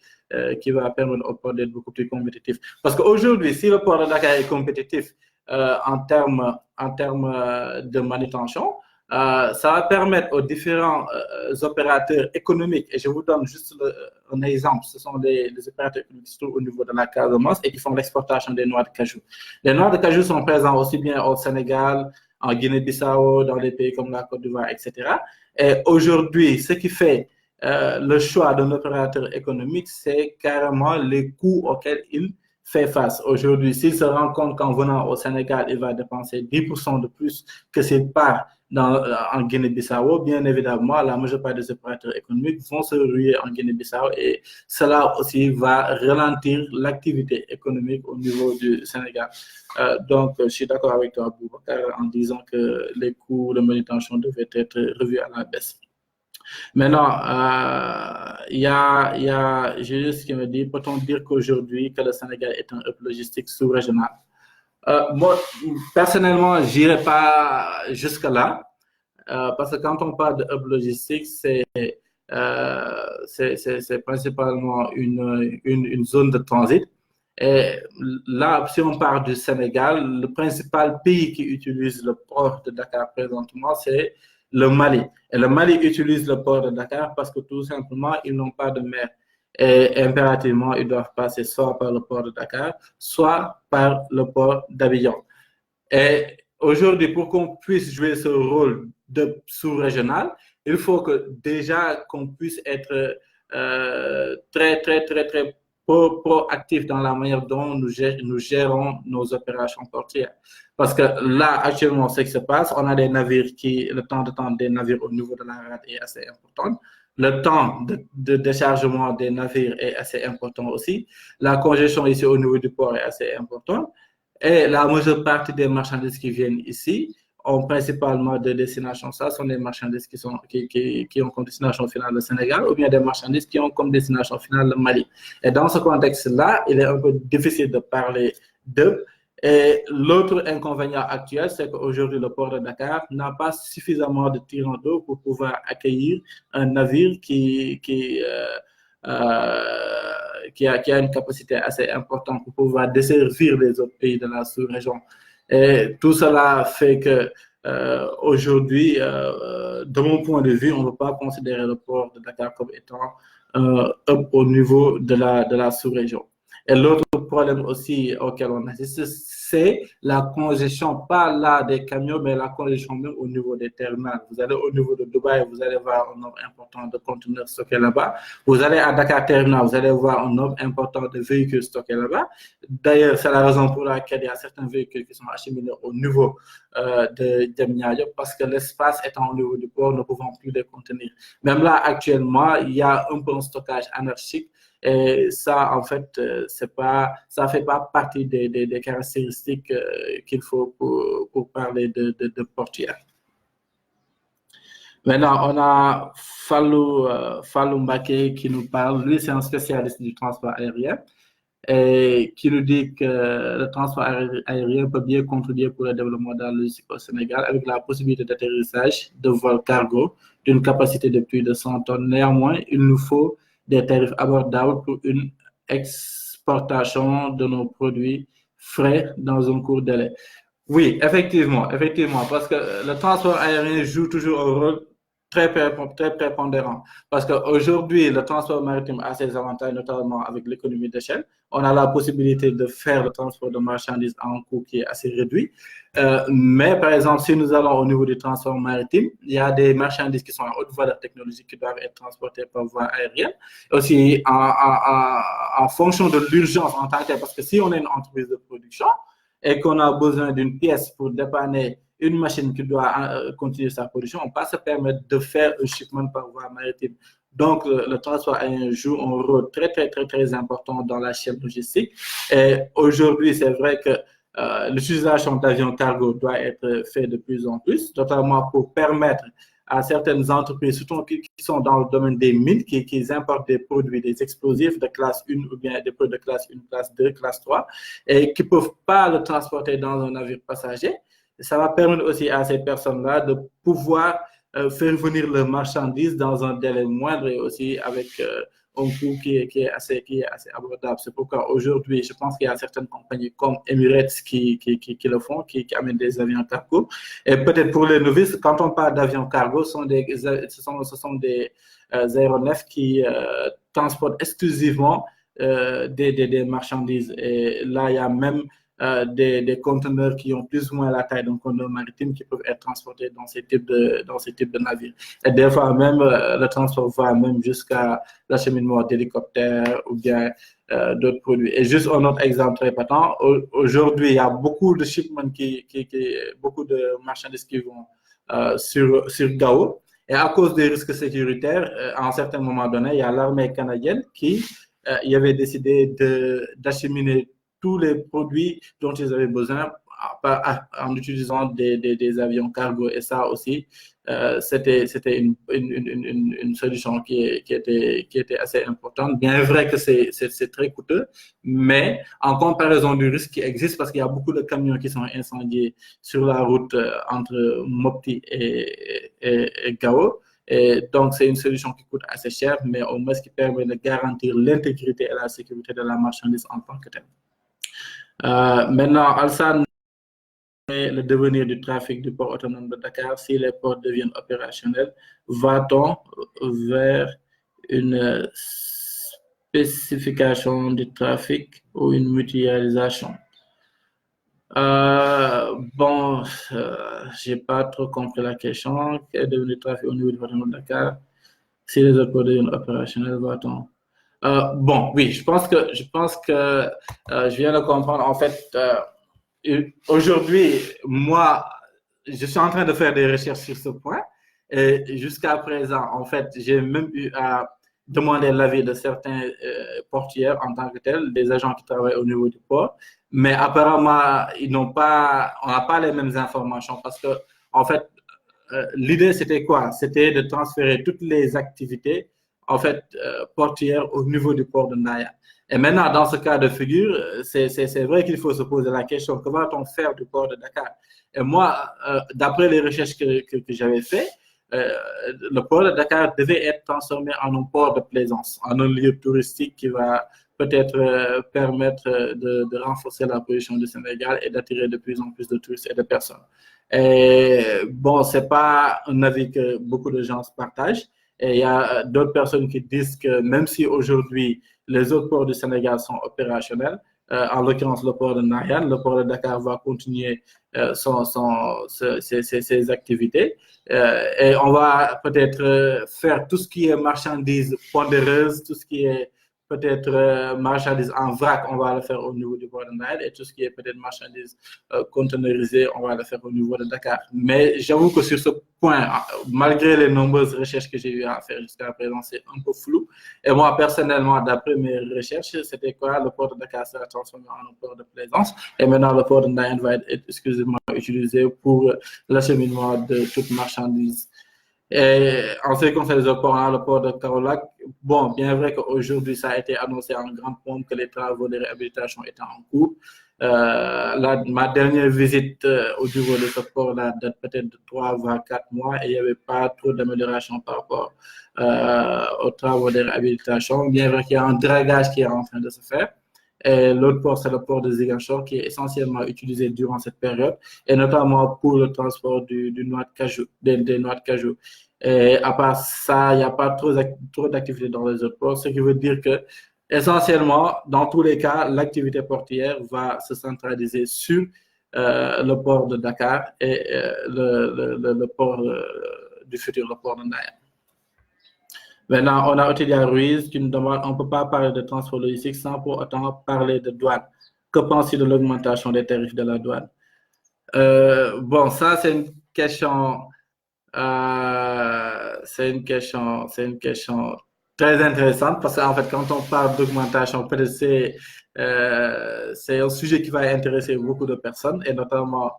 qui va permettre au port d'être beaucoup plus compétitif. Parce qu'aujourd'hui, si le port de Dakar est compétitif en termes de manutention, ça va permettre aux différents opérateurs économiques, et je vous donne juste un exemple, ce sont les opérateurs économiques qui se trouvent au niveau de la Casamance et qui font l'exportation des noix de cajou. Les noix de cajou sont présentes aussi bien au Sénégal, en Guinée-Bissau, dans les pays comme la Côte d'Ivoire, etc. Et aujourd'hui, ce qui fait le choix d'un opérateur économique, c'est carrément les coûts auxquels il fait face. Aujourd'hui, s'il se rend compte qu'en venant au Sénégal, il va dépenser 10% de plus que s'il part en Guinée-Bissau, bien évidemment, la majeure partie des opérateurs économiques vont se ruer en Guinée-Bissau et cela aussi va ralentir l'activité économique au niveau du Sénégal. Donc, je suis d'accord avec toi, Boubacar, en disant que les coûts de manutention devaient être revus à la baisse. Maintenant, il y a juste qui me dit, peut-on dire qu'aujourd'hui, que le Sénégal est un hub logistique sous-régional? Moi, personnellement, je n'irai pas jusque-là, parce que quand on parle de hub logistique, c'est principalement une zone de transit. Et là, si on parle du Sénégal, le principal pays qui utilise le port de Dakar présentement, c'est le Mali. Et le Mali utilise le port de Dakar parce que tout simplement, ils n'ont pas de mer. Et impérativement, ils doivent passer soit par le port de Dakar, soit par le port d'Abidjan. Et aujourd'hui, pour qu'on puisse jouer ce rôle de sous-régional, il faut que déjà qu'on puisse être très proactif dans la manière dont nous gérons nos opérations portières. Parce que là, actuellement, ce qui se passe, on a des navires le temps de temps des navires au niveau de la rade est assez important. Le temps de déchargement des navires est assez important aussi. La congestion ici au niveau du port est assez importante. Et la majeure partie des marchandises qui viennent ici ont principalement de destination. Ça sont des marchandises qui ont comme destination finale le Sénégal ou bien des marchandises qui ont comme destination finale le Mali. Et dans ce contexte-là, il est un peu difficile de parler d'eux. Et l'autre inconvénient actuel, c'est qu'aujourd'hui, le port de Dakar n'a pas suffisamment de tirants d'eau pour pouvoir accueillir un navire qui a une capacité assez importante pour pouvoir desservir les autres pays de la sous-région. Et tout cela fait que aujourd'hui, de mon point de vue, on ne peut pas considérer le port de Dakar comme étant au niveau de la sous-région. Et l'autre problème aussi auquel on assiste, c'est la congestion, pas là des camions, mais la congestion même au niveau des terminals. Vous allez au niveau de Dubaï, vous allez voir un nombre important de conteneurs stockés là-bas. Vous allez à Dakar Terminal, vous allez voir un nombre important de véhicules stockés là-bas. D'ailleurs, c'est la raison pour laquelle il y a certains véhicules qui sont acheminés au niveau de Diamniadio, parce que l'espace étant au niveau du port, nous ne pouvons plus les contenir. Même là, actuellement, il y a un peu un stockage anarchique. Et ça, en fait, ça fait pas partie des caractéristiques qu'il faut pour parler de portière. Maintenant, on a Fallou Mbaké qui nous parle. Lui, c'est un spécialiste du transport aérien et qui nous dit que le transport aérien peut bien contribuer pour le développement de la logistique au Sénégal avec la possibilité d'atterrissage de vols cargo d'une capacité de plus de 100 tonnes. Néanmoins, il nous faut des tarifs abordables pour une exportation de nos produits frais dans un court délai. Oui, effectivement, parce que le transport aérien joue toujours un rôle très prépondérant. Parce qu'aujourd'hui, le transport maritime a ses avantages, notamment avec l'économie d'échelle. On a la possibilité de faire le transport de marchandises à un coût qui est assez réduit. Mais par exemple, si nous allons au niveau du transport maritime, il y a des marchandises qui sont à haute valeur technologique qui doivent être transportées par voie aérienne. Aussi, en fonction de l'urgence en tant que tel, parce que si on est une entreprise de production et qu'on a besoin d'une pièce pour dépanner une machine qui doit continuer sa production, on ne peut pas se permettre de faire un shipment par voie maritime. Donc, le transport aérien joue un rôle très important dans la chaîne logistique. Et aujourd'hui, c'est vrai que l'utilisation d'avions cargo doit être faite de plus en plus, notamment pour permettre à certaines entreprises, surtout qui sont dans le domaine des mines, qui importent des produits, des explosifs de classe 1 ou bien des produits de classe 1, classe 2, classe 3, et qui ne peuvent pas le transporter dans un navire passager. Ça va permettre aussi à ces personnes-là de pouvoir faire venir leurs marchandises dans un délai moindre et aussi avec un coût qui est assez abordable. C'est pourquoi aujourd'hui, je pense qu'il y a certaines compagnies comme Emirates qui le font, qui amènent des avions cargo. Et peut-être pour les novices, quand on parle d'avions cargo, ce sont des aéronefs qui transportent exclusivement des marchandises. Et là, il y a même des conteneurs qui ont plus ou moins la taille d'un conteneur maritime qui peuvent être transportés dans ces types de navires. Et des fois même, le transport va même jusqu'à l'acheminement d'hélicoptères ou bien d'autres produits. Et juste un autre exemple très patent, aujourd'hui, il y a beaucoup de shipments, beaucoup de marchandises qui vont sur Gao. Et à cause des risques sécuritaires, à un certain moment donné, il y a l'armée canadienne qui y avait décidé d'acheminer tous les produits dont ils avaient besoin en utilisant des avions cargo. Et ça aussi, c'était une solution qui était assez importante. Bien vrai que c'est très coûteux, mais en comparaison du risque qui existe, parce qu'il y a beaucoup de camions qui sont incendiés sur la route entre Mopti et Gao. Et donc, c'est une solution qui coûte assez cher, mais au moins qui permet de garantir l'intégrité et la sécurité de la marchandise en tant que telle. Maintenant, Alsan, le devenir du trafic du port autonome de Dakar, si les ports deviennent opérationnels, va-t-on vers une spécification du trafic ou une mutualisation? Bon, j'ai pas trop compris la question. Quel est devenu le trafic au niveau du port autonome de Dakar? Si les autres ports deviennent opérationnels, va-t-on? Bon, oui, je pense que je viens de comprendre. En fait, aujourd'hui, moi, je suis en train de faire des recherches sur ce point. Et jusqu'à présent, en fait, j'ai même eu à demander l'avis de certains portières en tant que tels, des agents qui travaillent au niveau du port. Mais apparemment, on n'a pas les mêmes informations parce que, en fait, l'idée, c'était quoi? C'était de transférer toutes les activités, en fait, portières au niveau du port de Naya. Et maintenant, dans ce cas de figure, c'est vrai qu'il faut se poser la question, que va-t-on faire du port de Dakar? Et moi, d'après les recherches que j'avais faites, le port de Dakar devait être transformé en un port de plaisance, en un lieu touristique qui va peut-être permettre de renforcer la position du Sénégal et d'attirer de plus en plus de touristes et de personnes. Et bon, c'est pas un avis que beaucoup de gens se partagent. Et il y a d'autres personnes qui disent que même si aujourd'hui les autres ports du Sénégal sont opérationnels, en l'occurrence le port de Narian, le port de Dakar va continuer ses activités. Et on va peut-être faire tout ce qui est marchandises pondéreuses, tout ce qui est peut-être marchandises en vrac, on va le faire au niveau du port de Narian, et tout ce qui est peut-être marchandises conteneurisées, on va le faire au niveau de Dakar. Mais j'avoue que sur ce point, malgré les nombreuses recherches que j'ai eu à faire jusqu'à présent, c'est un peu flou. Et moi, personnellement, d'après mes recherches, c'était quoi? Le port de Dakar sera transformé en un port de plaisance. Et maintenant, le port de Narian va être exclusivement utilisé pour l'acheminement de toute marchandise. Et en ce qui concerne les ports, le port de Kaolack, bon, bien vrai qu'aujourd'hui, ça a été annoncé en grande pompe que les travaux de réhabilitation étaient en cours. Ma dernière visite au niveau de ce port-là date peut-être de 3 voire 4 mois et il n'y avait pas trop d'amélioration par rapport aux travaux de réhabilitation. Bien vrai qu'il y a un dragage qui est en train de se faire. Et l'autre port, c'est le port de Ziguinchor qui est essentiellement utilisé durant cette période et notamment pour le transport des noix de cajou. Et à part ça, il n'y a pas trop d'activité dans les autres ports, ce qui veut dire que essentiellement, dans tous les cas, l'activité portière va se centraliser sur le port de Dakar et le port du futur, le port de Naya. Maintenant, on a Otilia Ruiz qui nous demande, on ne peut pas parler de transport logistique sans pour autant parler de douane. Que penses-tu de l'augmentation des tarifs de la douane? Bon, ça, c'est une question très intéressante parce qu'en fait, quand on parle d'augmentation, peut-être c'est un sujet qui va intéresser beaucoup de personnes et notamment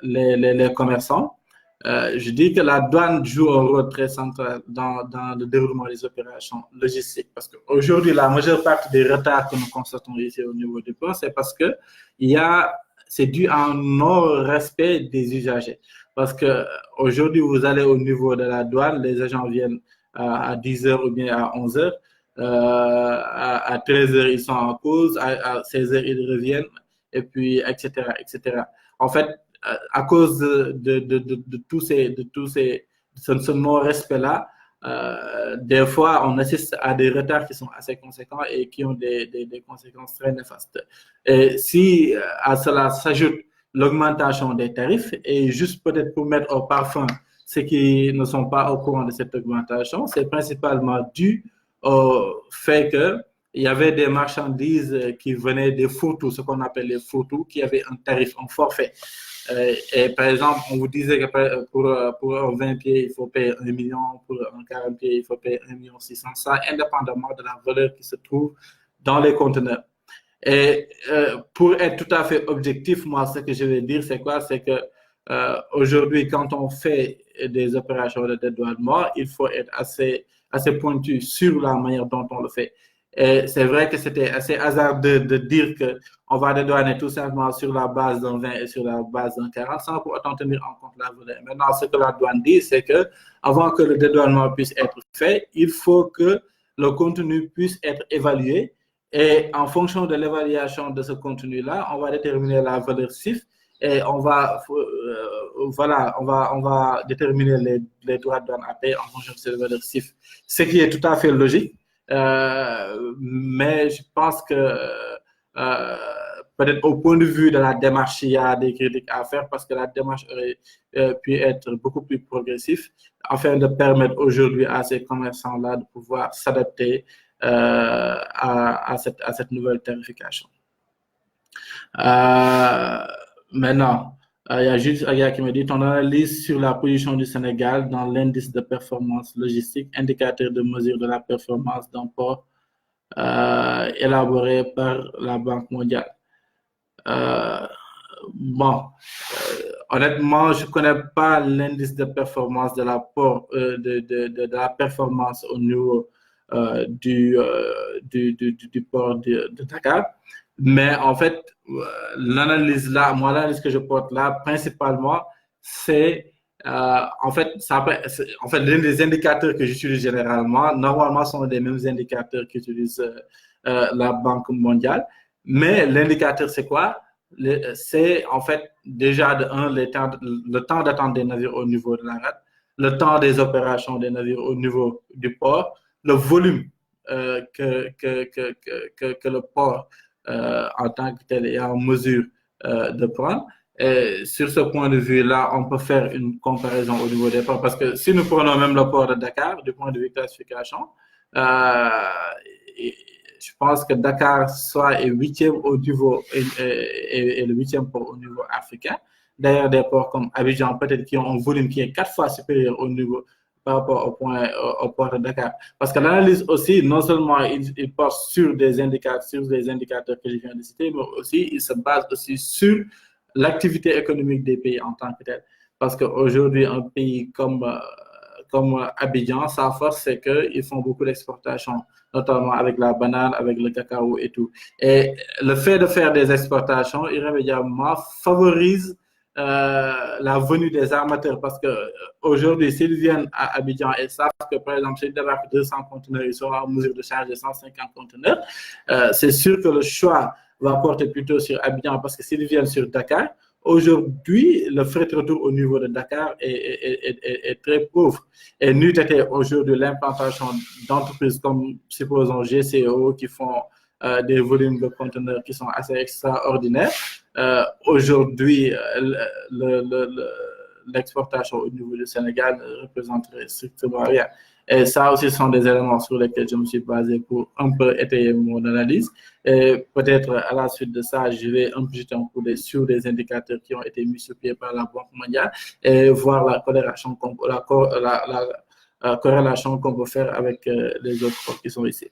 les commerçants. Je dis que la douane joue un rôle très central dans le déroulement des opérations logistiques parce qu'aujourd'hui, la majeure partie des retards que nous constatons ici au niveau du port, c'est parce que c'est dû à un non-respect des usagers. Parce qu'aujourd'hui, vous allez au niveau de la douane, les agents viennent à 10 heures ou bien à 11 heures. À 13 heures, ils sont en pause. À 16 heures, ils reviennent. Et puis, etc., etc. En fait, à cause de ce non-respect-là, des fois, on assiste à des retards qui sont assez conséquents et qui ont des conséquences très néfastes. Et si à cela s'ajoute l'augmentation des tarifs, et juste peut-être pour mettre au parfum ceux qui ne sont pas au courant de cette augmentation, c'est principalement dû au fait que il y avait des marchandises qui venaient des fourre-tout, ce qu'on appelle les fourre-tout, qui avaient un tarif, un forfait. Et par exemple, on vous disait que pour un 20 pieds, il faut payer 1 million, pour un 40 pieds, il faut payer 1 million 600, ça indépendamment de la valeur qui se trouve dans les conteneurs. Et pour être tout à fait objectif, moi, ce que je vais dire, c'est quoi? C'est que aujourd'hui, quand on fait des opérations de dédouanement, il faut être assez pointu sur la manière dont on le fait. Et c'est vrai que c'était assez hasardeux de dire qu'on va dédouaner tout simplement sur la base d'un 20 et sur la base d'un 40 sans pour autant tenir en compte la valeur. Maintenant, ce que la douane dit, c'est que avant que le dédouanement puisse être fait, il faut que le contenu puisse être évalué. Et en fonction de l'évaluation de ce contenu-là, on va déterminer la valeur CIF et on va déterminer les droits de douane à payer en fonction de cette valeur CIF. Ce qui est tout à fait logique. Mais je pense que peut-être au point de vue de la démarche, il y a des critiques à faire parce que la démarche aurait pu être beaucoup plus progressive afin de permettre aujourd'hui à ces commerçants-là de pouvoir s'adapter à cette nouvelle tarification. Maintenant, il y a juste Agia qui me dit ton analyse sur la position du Sénégal dans l'indice de performance logistique, indicateur de mesure de la performance d'un port élaboré par la Banque mondiale. Honnêtement, je ne connais pas l'indice de performance de la performance au niveau du port de Dakar. Mais en fait, l'analyse que je porte là, principalement, c'est en fait, les indicateurs que j'utilise généralement, normalement, sont les mêmes indicateurs qu'utilise la Banque mondiale. Mais l'indicateur, c'est quoi? C'est en fait déjà le temps d'attente des navires au niveau de la rade, le temps des opérations des navires au niveau du port, le volume que le port en tant que tel est en mesure de prendre. Et sur ce point de vue-là, on peut faire une comparaison au niveau des ports parce que si nous prenons même le port de Dakar, du point de vue classification, je pense que Dakar soit est 8e au niveau et le 8e port au niveau africain. D'ailleurs, des ports comme Abidjan, peut-être qui ont un volume qui est 4 fois supérieur au niveau par rapport au port de Dakar. Parce que l'analyse aussi, non seulement il porte sur des indicateurs que je viens de citer, mais aussi il se base aussi sur l'activité économique des pays en tant que tel. Parce qu'aujourd'hui, un pays comme Abidjan, sa force, c'est qu'ils font beaucoup d'exportations, notamment avec la banane, avec le cacao et tout. Et le fait de faire des exportations, irrémédiablement, favorise la venue des armateurs parce que aujourd'hui, s'ils viennent à Abidjan et savent que, par exemple, s'ils débarquent 200 conteneurs, ils seront en mesure de charger 150 conteneurs, c'est sûr que le choix va porter plutôt sur Abidjan parce que s'ils viennent sur Dakar, aujourd'hui, le fret retour au niveau de Dakar est très pauvre. Et n'eût été aujourd'hui l'implantation d'entreprises comme, supposons, GCO qui font des volumes de conteneurs qui sont assez extraordinaires. Aujourd'hui, l'exportation au niveau du Sénégal ne représenterait strictement rien. Et ça aussi sont des éléments sur lesquels je me suis basé pour un peu étayer mon analyse. Et peut-être à la suite de ça, je vais un peu jeter un coup d'œil sur des indicateurs qui ont été mis sur pied par la Banque mondiale et voir la corrélation qu'on peut faire avec les autres ports qui sont ici.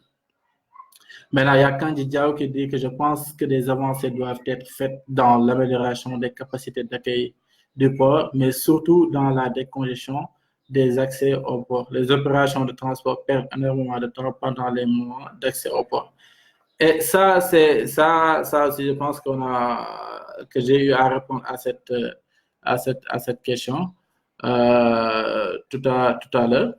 Maintenant, il y a Kandi Diao qui dit que je pense que des avancées doivent être faites dans l'amélioration des capacités d'accueil du port, mais surtout dans la décongestion des accès au port. Les opérations de transport perdent énormément de temps pendant les moments d'accès au port. Et ça aussi, je pense que j'ai eu à répondre à cette question tout à l'heure.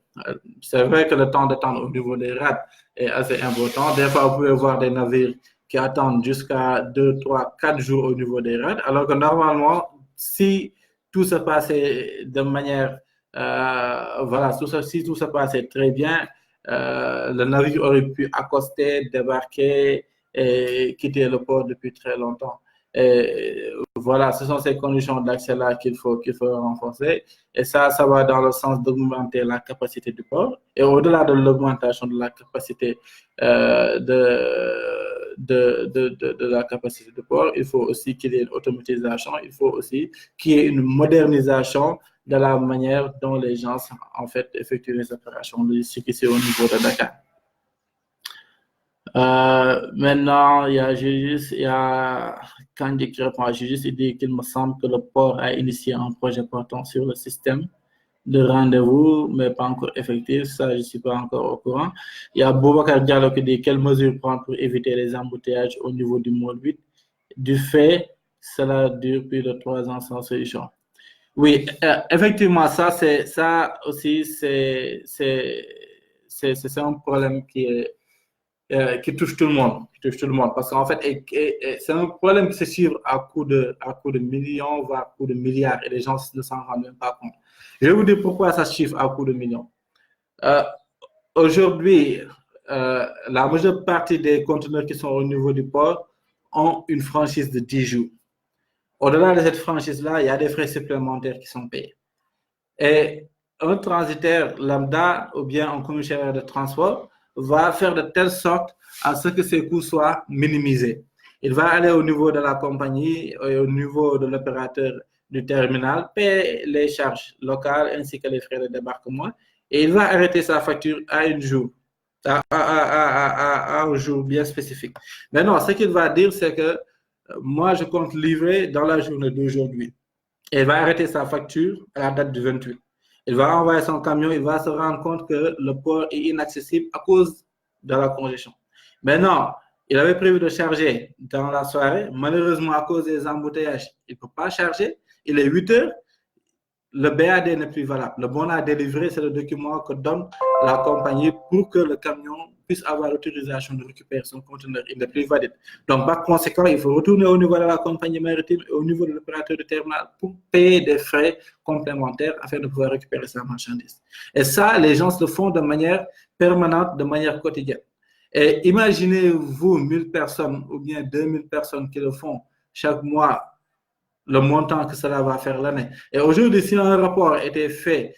C'est vrai que le temps d'attente au niveau des rades est assez important. Des fois, vous pouvez voir des navires qui attendent jusqu'à 2, 3, 4 jours au niveau des rades, alors que normalement, si tout se passait de manière voilà, si tout se passait très bien, le navire aurait pu accoster, débarquer et quitter le port depuis très longtemps. Et voilà, ce sont ces conditions d'accès-là qu'il faut renforcer. Et ça va dans le sens d'augmenter la capacité du port. Et au-delà de l'augmentation de la capacité de la capacité du port, il faut aussi qu'il y ait une automatisation, il faut aussi qu'il y ait une modernisation de la manière dont les gens, en fait, effectuent les opérations logistiques ici au niveau de Dakar. Maintenant, il y a Kandi qui répond à Jugis, il dit qu'il me semble que le port a initié un projet portant sur le système de rendez-vous, mais pas encore effectif. Ça, je ne suis pas encore au courant. Il y a Boubacar Diallo qui dit quelles mesures prendre pour éviter les embouteillages au niveau du Môle 8. Du fait, cela dure plus de 3 ans sans solution. Oui, effectivement, ça aussi, c'est un problème qui touche tout le monde, parce qu'en fait, c'est un problème qui se chiffre à coup de millions, voire à coup de milliards, et les gens ne s'en rendent même pas compte. Je vais vous dire pourquoi ça se chiffre à coup de millions. Aujourd'hui, la majeure partie des conteneurs qui sont au niveau du port ont une franchise de 10 jours. Au-delà de cette franchise-là, il y a des frais supplémentaires qui sont payés. Et un transitaire lambda ou bien un commissaire de transport va faire de telle sorte à ce que ses coûts soient minimisés. Il va aller au niveau de la compagnie et au niveau de l'opérateur du terminal, payer les charges locales ainsi que les frais de débarquement et il va arrêter sa facture à un jour bien spécifique. Maintenant, ce qu'il va dire, c'est que moi, je compte livrer dans la journée d'aujourd'hui. Il va arrêter sa facture à la date du 28. Il va envoyer son camion, il va se rendre compte que le port est inaccessible à cause de la congestion. Maintenant, il avait prévu de charger dans la soirée. Malheureusement, à cause des embouteillages, il ne peut pas charger. Il est 8 heures. Le BAD n'est plus valable. Le bon à délivrer, c'est le document que donne la compagnie pour que le camion puisse avoir l'autorisation de récupérer son conteneur. Il n'est plus valide. Donc, par conséquent, il faut retourner au niveau de la compagnie maritime et au niveau de l'opérateur de terminal pour payer des frais complémentaires afin de pouvoir récupérer sa marchandise. Et ça, les gens le font de manière permanente, de manière quotidienne. Et imaginez-vous 1000 personnes ou bien 2000 personnes qui le font chaque mois, le montant que cela va faire l'année. Et aujourd'hui, si un rapport était fait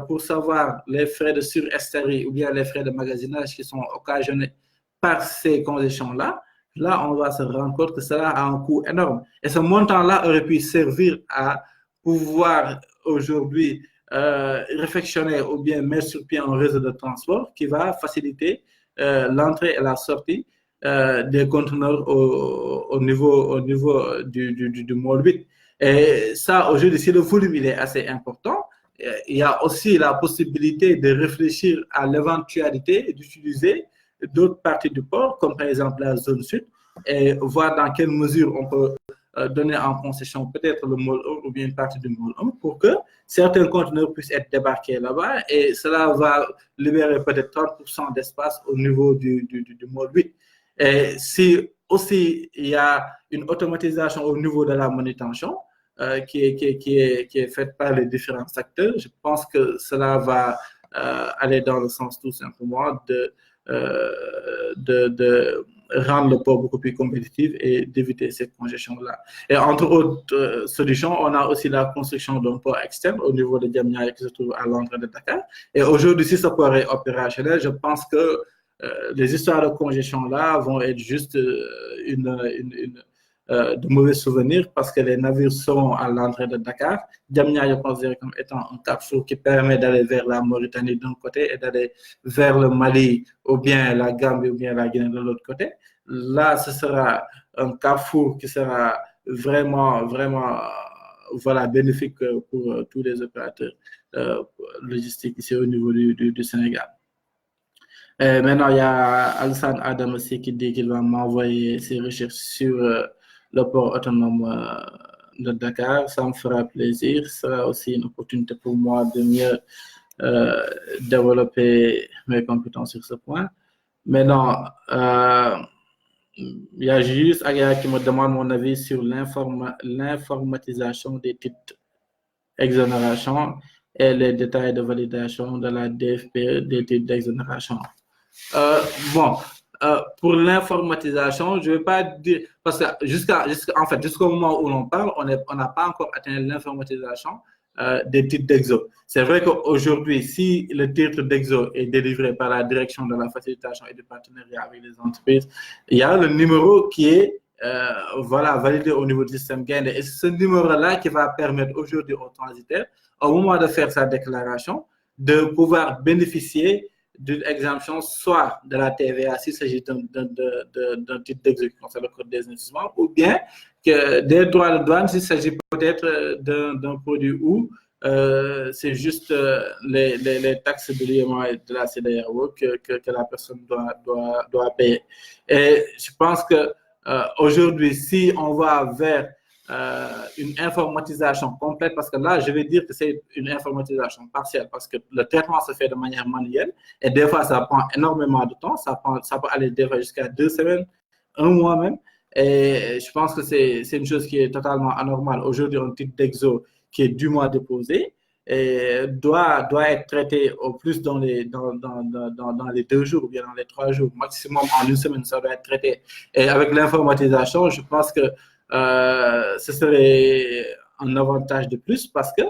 pour savoir les frais de suresterie ou bien les frais de magasinage qui sont occasionnés par ces conditions-là, là, on va se rendre compte que cela a un coût énorme. Et ce montant-là aurait pu servir à pouvoir aujourd'hui réfectionner ou bien mettre sur pied un réseau de transport qui va faciliter l'entrée et la sortie des conteneurs au niveau du Môle 8. Et ça, aujourd'hui, si le volume il est assez important, il y a aussi la possibilité de réfléchir à l'éventualité d'utiliser d'autres parties du port, comme par exemple la zone sud, et voir dans quelle mesure on peut donner en concession peut-être le Môle 1 ou bien une partie du Môle 1 pour que certains conteneurs puissent être débarqués là-bas et cela va libérer peut-être 30% d'espace au niveau du Môle 8. Et si aussi il y a une automatisation au niveau de la manutention qui est faite par les différents acteurs, je pense que cela va aller dans le sens tout simplement de rendre le port beaucoup plus compétitif et d'éviter cette congestion-là. Et entre autres solutions, on a aussi la construction d'un port externe au niveau de Diamniaïa qui se trouve à l'entrée de Dakar. Et aujourd'hui, si ce port est opérationnel, je pense que les histoires de congestion-là vont être juste de mauvais souvenirs parce que les navires sont à l'entrée de Dakar. Diamniaïa est considéré comme étant un carrefour qui permet d'aller vers la Mauritanie d'un côté et d'aller vers le Mali ou bien la Gambie ou bien la Guinée de l'autre côté. Là, ce sera un carrefour qui sera vraiment voilà, bénéfique pour tous les opérateurs logistiques ici au niveau du Sénégal. Et maintenant, il y a Alsan Adam aussi qui dit qu'il va m'envoyer ses recherches sur le port autonome de Dakar. Ça me fera plaisir. Ce sera aussi une opportunité pour moi de mieux développer mes compétences sur ce point. Maintenant, il y a juste Agaya qui me demande mon avis sur l'informatisation des titres exonération et les détails de validation de la DFPE, des titres d'exonération. Bon, pour l'informatisation, je ne vais pas dire, parce que jusqu'au moment où l'on parle, on n'a pas encore atteint l'informatisation des titres d'exo. C'est vrai qu'aujourd'hui, si le titre d'exo est délivré par la direction de la facilitation et du partenariat avec les entreprises, il y a le numéro qui est validé au niveau du système GAIN. Et c'est ce numéro-là qui va permettre aujourd'hui aux transitaires, au moment de faire sa déclaration, de pouvoir bénéficier d'une exemption, soit de la TVA s'il s'agit d'un titre d'exécution sur le code des investissements, ou bien que des droits de douane s'il s'agit peut-être d'un produit où c'est juste les taxes de l'IEMA et de la CEDEAO que la personne doit payer. Et je pense que aujourd'hui, si on va vers une informatisation complète, parce que là, je vais dire que c'est une informatisation partielle, parce que le traitement se fait de manière manuelle, et des fois, ça prend énormément de temps, ça peut aller des fois jusqu'à 2 semaines, un mois même, et je pense que c'est une chose qui est totalement anormale. Aujourd'hui, un titre d'exo qui est dûment déposé et doit être traité au plus dans les 2 jours ou bien dans les 3 jours, maximum en une semaine, ça doit être traité. Et avec l'informatisation, je pense que ce serait un avantage de plus parce que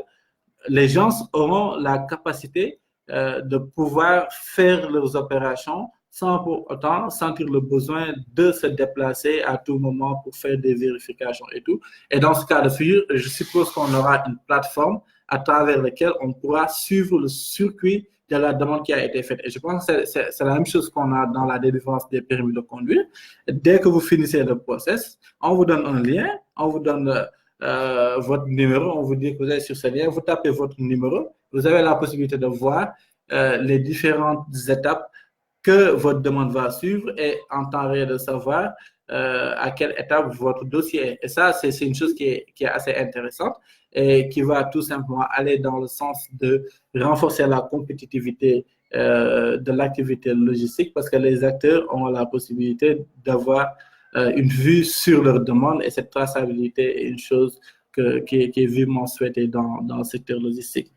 les gens auront la capacité de pouvoir faire leurs opérations sans pour autant sentir le besoin de se déplacer à tout moment pour faire des vérifications et tout. Et dans ce cas de figure, je suppose qu'on aura une plateforme à travers laquelle on pourra suivre le circuit de la demande qui a été faite. Et je pense que c'est la même chose qu'on a dans la délivrance des permis de conduire. Dès que vous finissez le process, on vous donne un lien, on vous donne votre numéro, on vous dit que vous êtes sur ce lien, vous tapez votre numéro, vous avez la possibilité de voir les différentes étapes que votre demande va suivre et en temps réel de savoir à quelle étape votre dossier est. Et ça, c'est une chose qui est assez intéressante et qui va tout simplement aller dans le sens de renforcer la compétitivité de l'activité logistique parce que les acteurs ont la possibilité d'avoir une vue sur leur demande et cette traçabilité est une chose qui est vivement souhaitée dans le secteur logistique.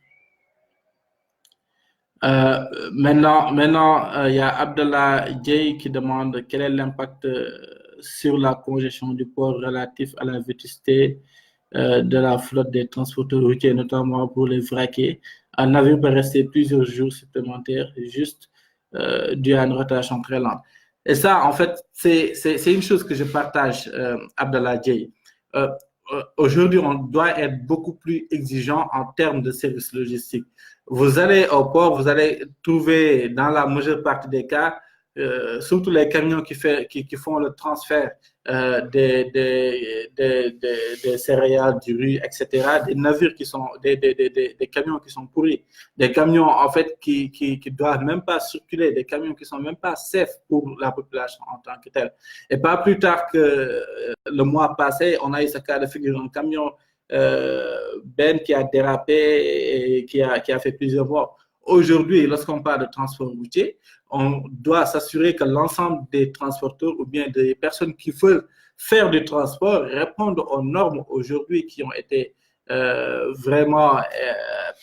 Maintenant, il y a Abdallah Dieye qui demande quel est l'impact sur la congestion du port relatif à la vétusté de la flotte des transporteurs routiers, notamment pour les vraquiers. Un navire peut rester plusieurs jours supplémentaires juste dû à une rotation très lente. Et ça, en fait, c'est une chose que je partage, Abdallah Dieye. Aujourd'hui, on doit être beaucoup plus exigeant en termes de services logistiques. Vous allez au port, vous allez trouver dans la majeure partie des cas, surtout les camions qui font le transfert des céréales, du riz, etc., des navires qui sont, des camions qui sont pourris, des camions en fait qui doivent même pas circuler, des camions qui sont même pas safe pour la population en tant que telle. Et pas plus tard que le mois passé, on a eu ce cas de figure, un camion Ben qui a dérapé et qui a fait plusieurs morts. Aujourd'hui, lorsqu'on parle de transport routier, on doit s'assurer que l'ensemble des transporteurs ou bien des personnes qui veulent faire du transport répondent aux normes aujourd'hui qui ont été vraiment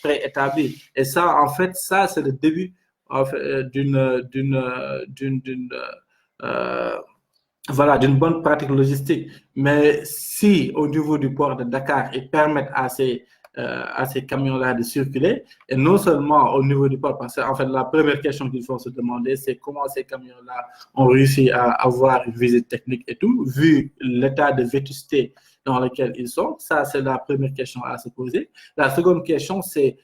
préétablies. Et ça, en fait, ça, c'est le début d'une bonne pratique logistique. Mais si au niveau du port de Dakar, ils permettent à ces camions-là de circuler, et non seulement au niveau du port, parce que en fait, la première question qu'il faut se demander, c'est comment ces camions-là ont réussi à avoir une visite technique et tout, vu l'état de vétusté dans lequel ils sont. Ça, c'est la première question à se poser. La seconde question, c'est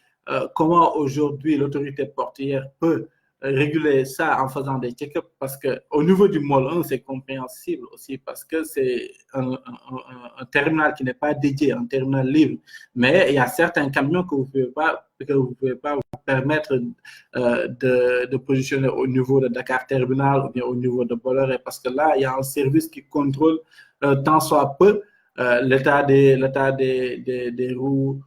comment aujourd'hui l'autorité portuaire peut réguler ça en faisant des check-ups parce qu'au niveau du MOL 1, c'est compréhensible aussi parce que c'est un terminal qui n'est pas dédié, un terminal libre. Mais il y a certains camions que vous ne pouvez pas vous permettre de positionner au niveau de Dakar Terminal ou bien au niveau de Bolloré parce que là, il y a un service qui contrôle tant soit peu l'état des roues,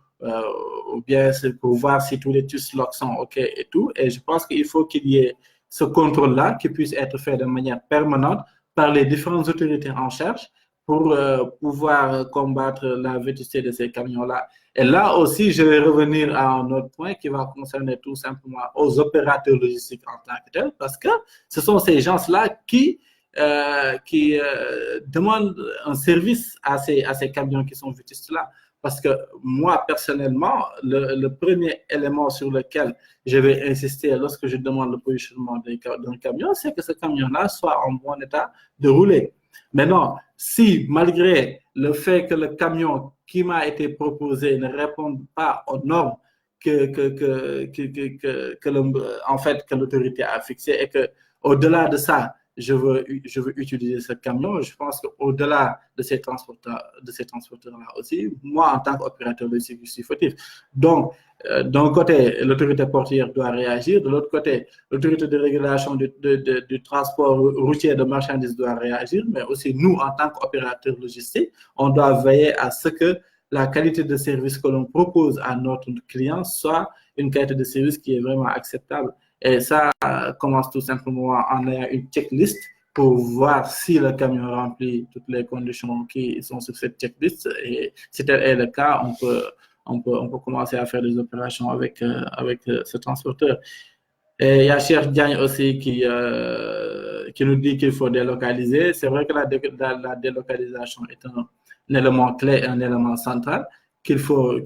ou bien c'est pour voir si tous les locks sont OK et tout. Et je pense qu'il faut qu'il y ait ce contrôle-là qui puisse être fait de manière permanente par les différentes autorités en charge pour pouvoir combattre la vétusté de ces camions-là. Et là aussi, je vais revenir à un autre point qui va concerner tout simplement aux opérateurs logistiques en tant que tels, parce que ce sont ces gens-là qui demandent un service à ces camions qui sont vétustes-là. Parce que moi, personnellement, le premier élément sur lequel je vais insister lorsque je demande le positionnement d'un camion, c'est que ce camion-là soit en bon état de rouler. Maintenant, si malgré le fait que le camion qui m'a été proposé ne réponde pas aux normes en fait, que l'autorité a fixées et que au-delà de ça, je veux utiliser ce camion, je pense qu'au-delà de ces transporteurs-là aussi, moi, en tant qu'opérateur de sécurité, je suis fautif. Donc, d'un côté, l'autorité portière doit réagir, de l'autre côté, l'autorité de régulation du transport routier de marchandises doit réagir, mais aussi nous, en tant qu'opérateurs logistiques, on doit veiller à ce que la qualité de service que l'on propose à notre client soit une qualité de service qui est vraiment acceptable. Et ça commence tout simplement en ayant une checklist pour voir si le camion remplit toutes les conditions qui sont sur cette checklist. Et si tel est le cas, on peut commencer à faire des opérations avec ce transporteur. Et il y a Cheikh Diagne aussi qui nous dit qu'il faut délocaliser. C'est vrai que la délocalisation est un élément clé, un élément central qu'il faut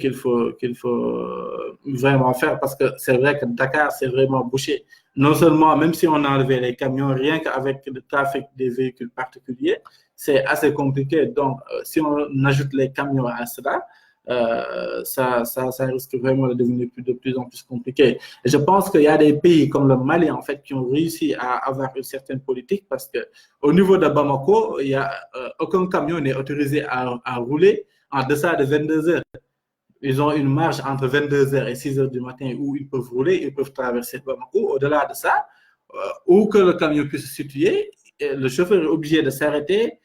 vraiment faire parce que c'est vrai que Dakar, c'est vraiment bouché. Non seulement, même si on enlevait les camions, rien qu'avec le trafic des véhicules particuliers, c'est assez compliqué. Donc, si on ajoute les camions à cela, ça risque vraiment de devenir de plus en plus compliqué. Et je pense qu'il y a des pays comme le Mali, en fait, qui ont réussi à avoir une certaine politique parce que au niveau de Bamako, il y a aucun camion n'est autorisé à rouler en deçà de 22 heures. Ils ont une marge entre 22 heures et 6 heures du matin où ils peuvent rouler, ils peuvent traverser Bamako. Au-delà de ça, où que le camion puisse se situer, le chauffeur est obligé de s'arrêter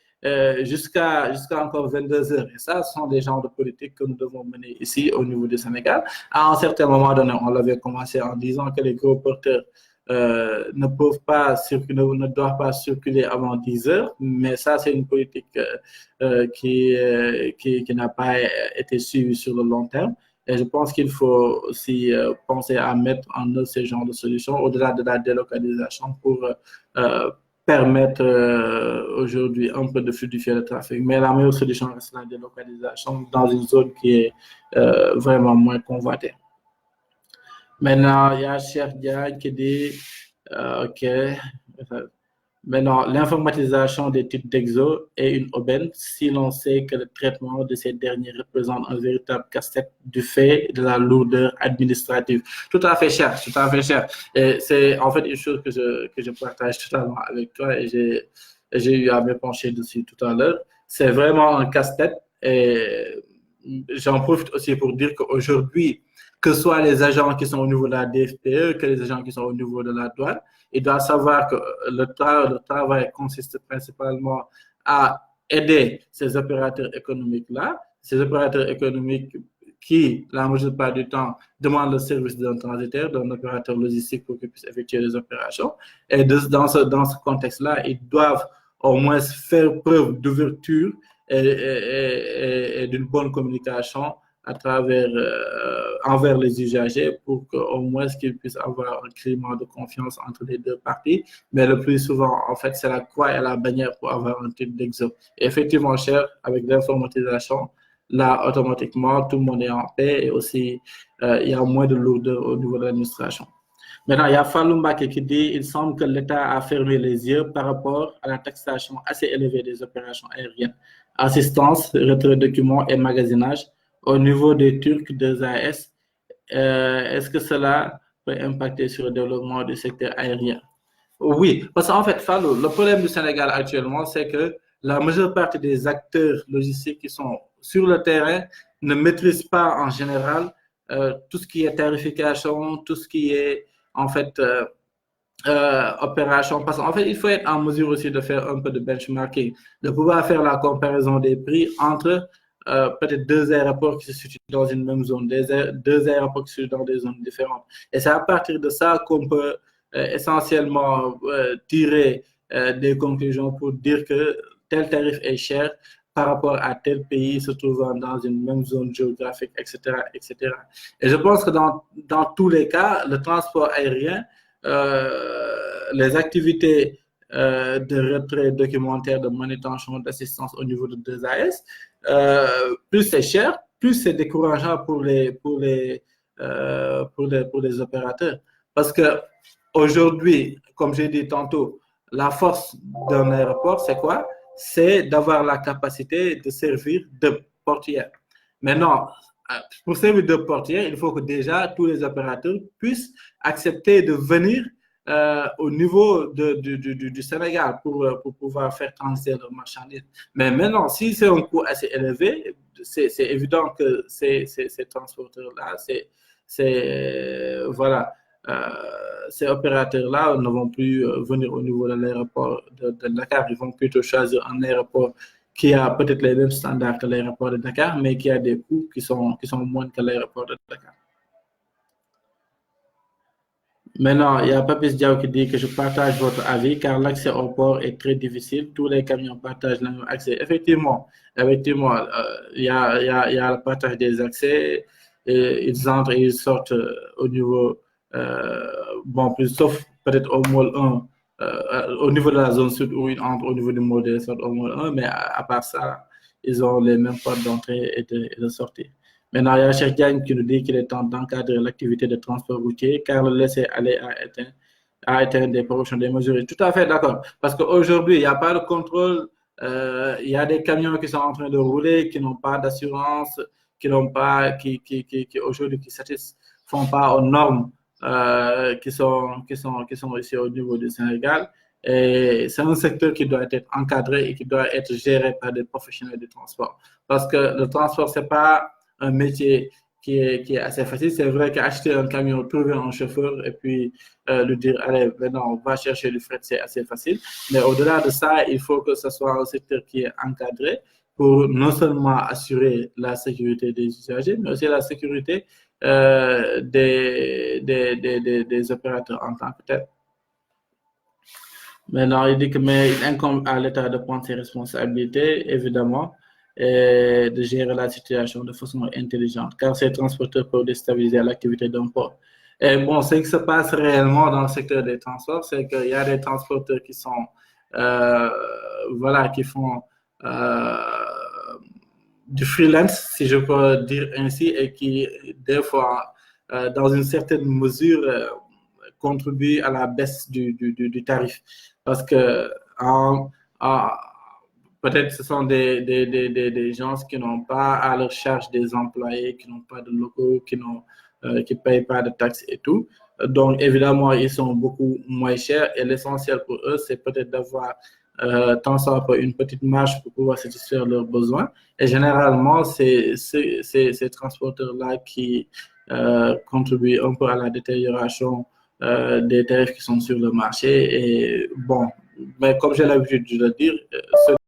jusqu'à encore 22 heures. Et ça, ce sont des genres de politiques que nous devons mener ici au niveau du Sénégal. À un certain moment donné, on l'avait commencé en disant que les gros porteurs ne doivent pas circuler avant 10 heures, mais ça, c'est une politique qui n'a pas été suivie sur le long terme. Et je pense qu'il faut aussi penser à mettre en œuvre ces genres de solutions au-delà de la délocalisation pour permettre aujourd'hui un peu de fluidifier le trafic. Mais la meilleure solution reste la délocalisation dans une zone qui est vraiment moins convoitée. Maintenant, il y a Cheikh Diagne qui dit, OK, maintenant, l'informatisation des titres d'exo est une aubaine si l'on sait que le traitement de ces derniers représente un véritable casse-tête du fait de la lourdeur administrative. Tout à fait cher, tout à fait cher. Et c'est en fait une chose que je partage totalement avec toi et j'ai eu à me pencher dessus tout à l'heure. C'est vraiment un casse-tête et j'en profite aussi pour dire qu'aujourd'hui, que ce soit les agents qui sont au niveau de la DFPE, que les agents qui sont au niveau de la douane, ils doivent savoir que le travail consiste principalement à aider ces opérateurs économiques-là, ces opérateurs économiques qui, la majeure part du temps, demandent le service d'un transitaire, d'un opérateur logistique pour qu'ils puissent effectuer les opérations. Et dans ce contexte-là, ils doivent au moins faire preuve d'ouverture et d'une bonne communication à travers, envers les usagers pour qu'au moins qu'ils puissent avoir un climat de confiance entre les deux parties. Mais le plus souvent, en fait, c'est la croix et la bannière pour avoir un titre d'exo. Effectivement, cher, avec l'informatisation, là, automatiquement, tout le monde est en paix et aussi, il y a moins de lourdeur au niveau de l'administration. Maintenant, il y a Fallou Mbacké qui dit il semble que l'État a fermé les yeux par rapport à la taxation assez élevée des opérations aériennes. Assistance, retrait de documents et magasinage. Au niveau des Turcs des AS, est-ce que cela peut impacter sur le développement du secteur aérien? Oui, parce qu'en fait, Fallou, le problème du Sénégal actuellement, c'est que la majeure partie des acteurs logistiques qui sont sur le terrain ne maîtrisent pas en général tout ce qui est tarification, tout ce qui est en fait opération. Parce qu'en fait, il faut être en mesure aussi de faire un peu de benchmarking, de pouvoir faire la comparaison des prix entre peut-être deux aéroports qui se situent dans une même zone, deux aéroports qui se situent dans des zones différentes. Et c'est à partir de ça qu'on peut essentiellement tirer des conclusions pour dire que tel tarif est cher par rapport à tel pays se trouvant dans une même zone géographique, etc., etc. Et je pense que dans tous les cas, le transport aérien, les activités de retrait documentaire, de manutention, d'assistance au niveau de 2AS, plus c'est cher, plus c'est décourageant pour les opérateurs. Parce que aujourd'hui, comme j'ai dit tantôt, la force d'un aéroport, c'est quoi? C'est d'avoir la capacité de servir de portière. Maintenant, pour servir de portière, il faut que déjà tous les opérateurs puissent accepter de venir au niveau du Sénégal pour pouvoir faire transiter leurs marchandises. Mais maintenant, si c'est un coût assez élevé, c'est évident que ces transporteurs-là, voilà, ces opérateurs-là ne vont plus venir au niveau de l'aéroport de Dakar. Ils vont plutôt choisir un aéroport qui a peut-être les mêmes standards que l'aéroport de Dakar, mais qui a des coûts qui sont moindres que l'aéroport de Dakar. Maintenant, il y a Papis Diaw qui dit que je partage votre avis car l'accès au port est très difficile. Tous les camions partagent le même accès. Effectivement, il y a le partage des accès. Et ils entrent et ils sortent au niveau, bon, plus sauf peut-être au môle 1, au niveau de la zone sud où ils entrent au niveau du môle 2, ils sortent au môle 1, mais à part ça, ils ont les mêmes portes d'entrée et de sortie. Maintenant, il y a Cheikh Diagne qui nous dit qu'il est temps d'encadrer l'activité de transport routier car le laisser aller a été des promotions des mesures. Tout à fait d'accord. Parce qu'aujourd'hui, il n'y a pas de contrôle. Il y a des camions qui sont en train de rouler, qui n'ont pas d'assurance, qui aujourd'hui qui satisfont pas aux normes qui sont ici au niveau du Sénégal. Et c'est un secteur qui doit être encadré et qui doit être géré par des professionnels du transport. Parce que le transport, c'est pas un métier qui est assez facile. C'est vrai qu'acheter un camion, trouver un chauffeur et puis lui dire, allez, maintenant, on va chercher du fret, c'est assez facile. Mais au-delà de ça, il faut que ce soit un secteur qui est encadré pour non seulement assurer la sécurité des usagers, mais aussi la sécurité des opérateurs en tant que tels. Maintenant, il dit que mais il incombe à l'État de prendre ses responsabilités, évidemment, et de gérer la situation de façon intelligente, car ces transporteurs peuvent déstabiliser l'activité d'un port. Et bon, ce qui se passe réellement dans le secteur des transports, c'est qu'il y a des transporteurs qui sont, voilà, qui font du freelance, si je peux dire ainsi, et qui, des fois, dans une certaine mesure, contribuent à la baisse du tarif. Parce que peut-être ce sont des gens qui n'ont pas à leur charge des employés, qui n'ont pas de locaux, qui ne payent pas de taxes et tout. Donc, évidemment, ils sont beaucoup moins chers et l'essentiel pour eux, c'est peut-être d'avoir tant soit pour une petite marge pour pouvoir satisfaire leurs besoins. Et généralement, c'est ces transporteurs-là qui contribuent un peu à la détérioration des tarifs qui sont sur le marché. Et bon, mais comme j'ai l'habitude de le dire,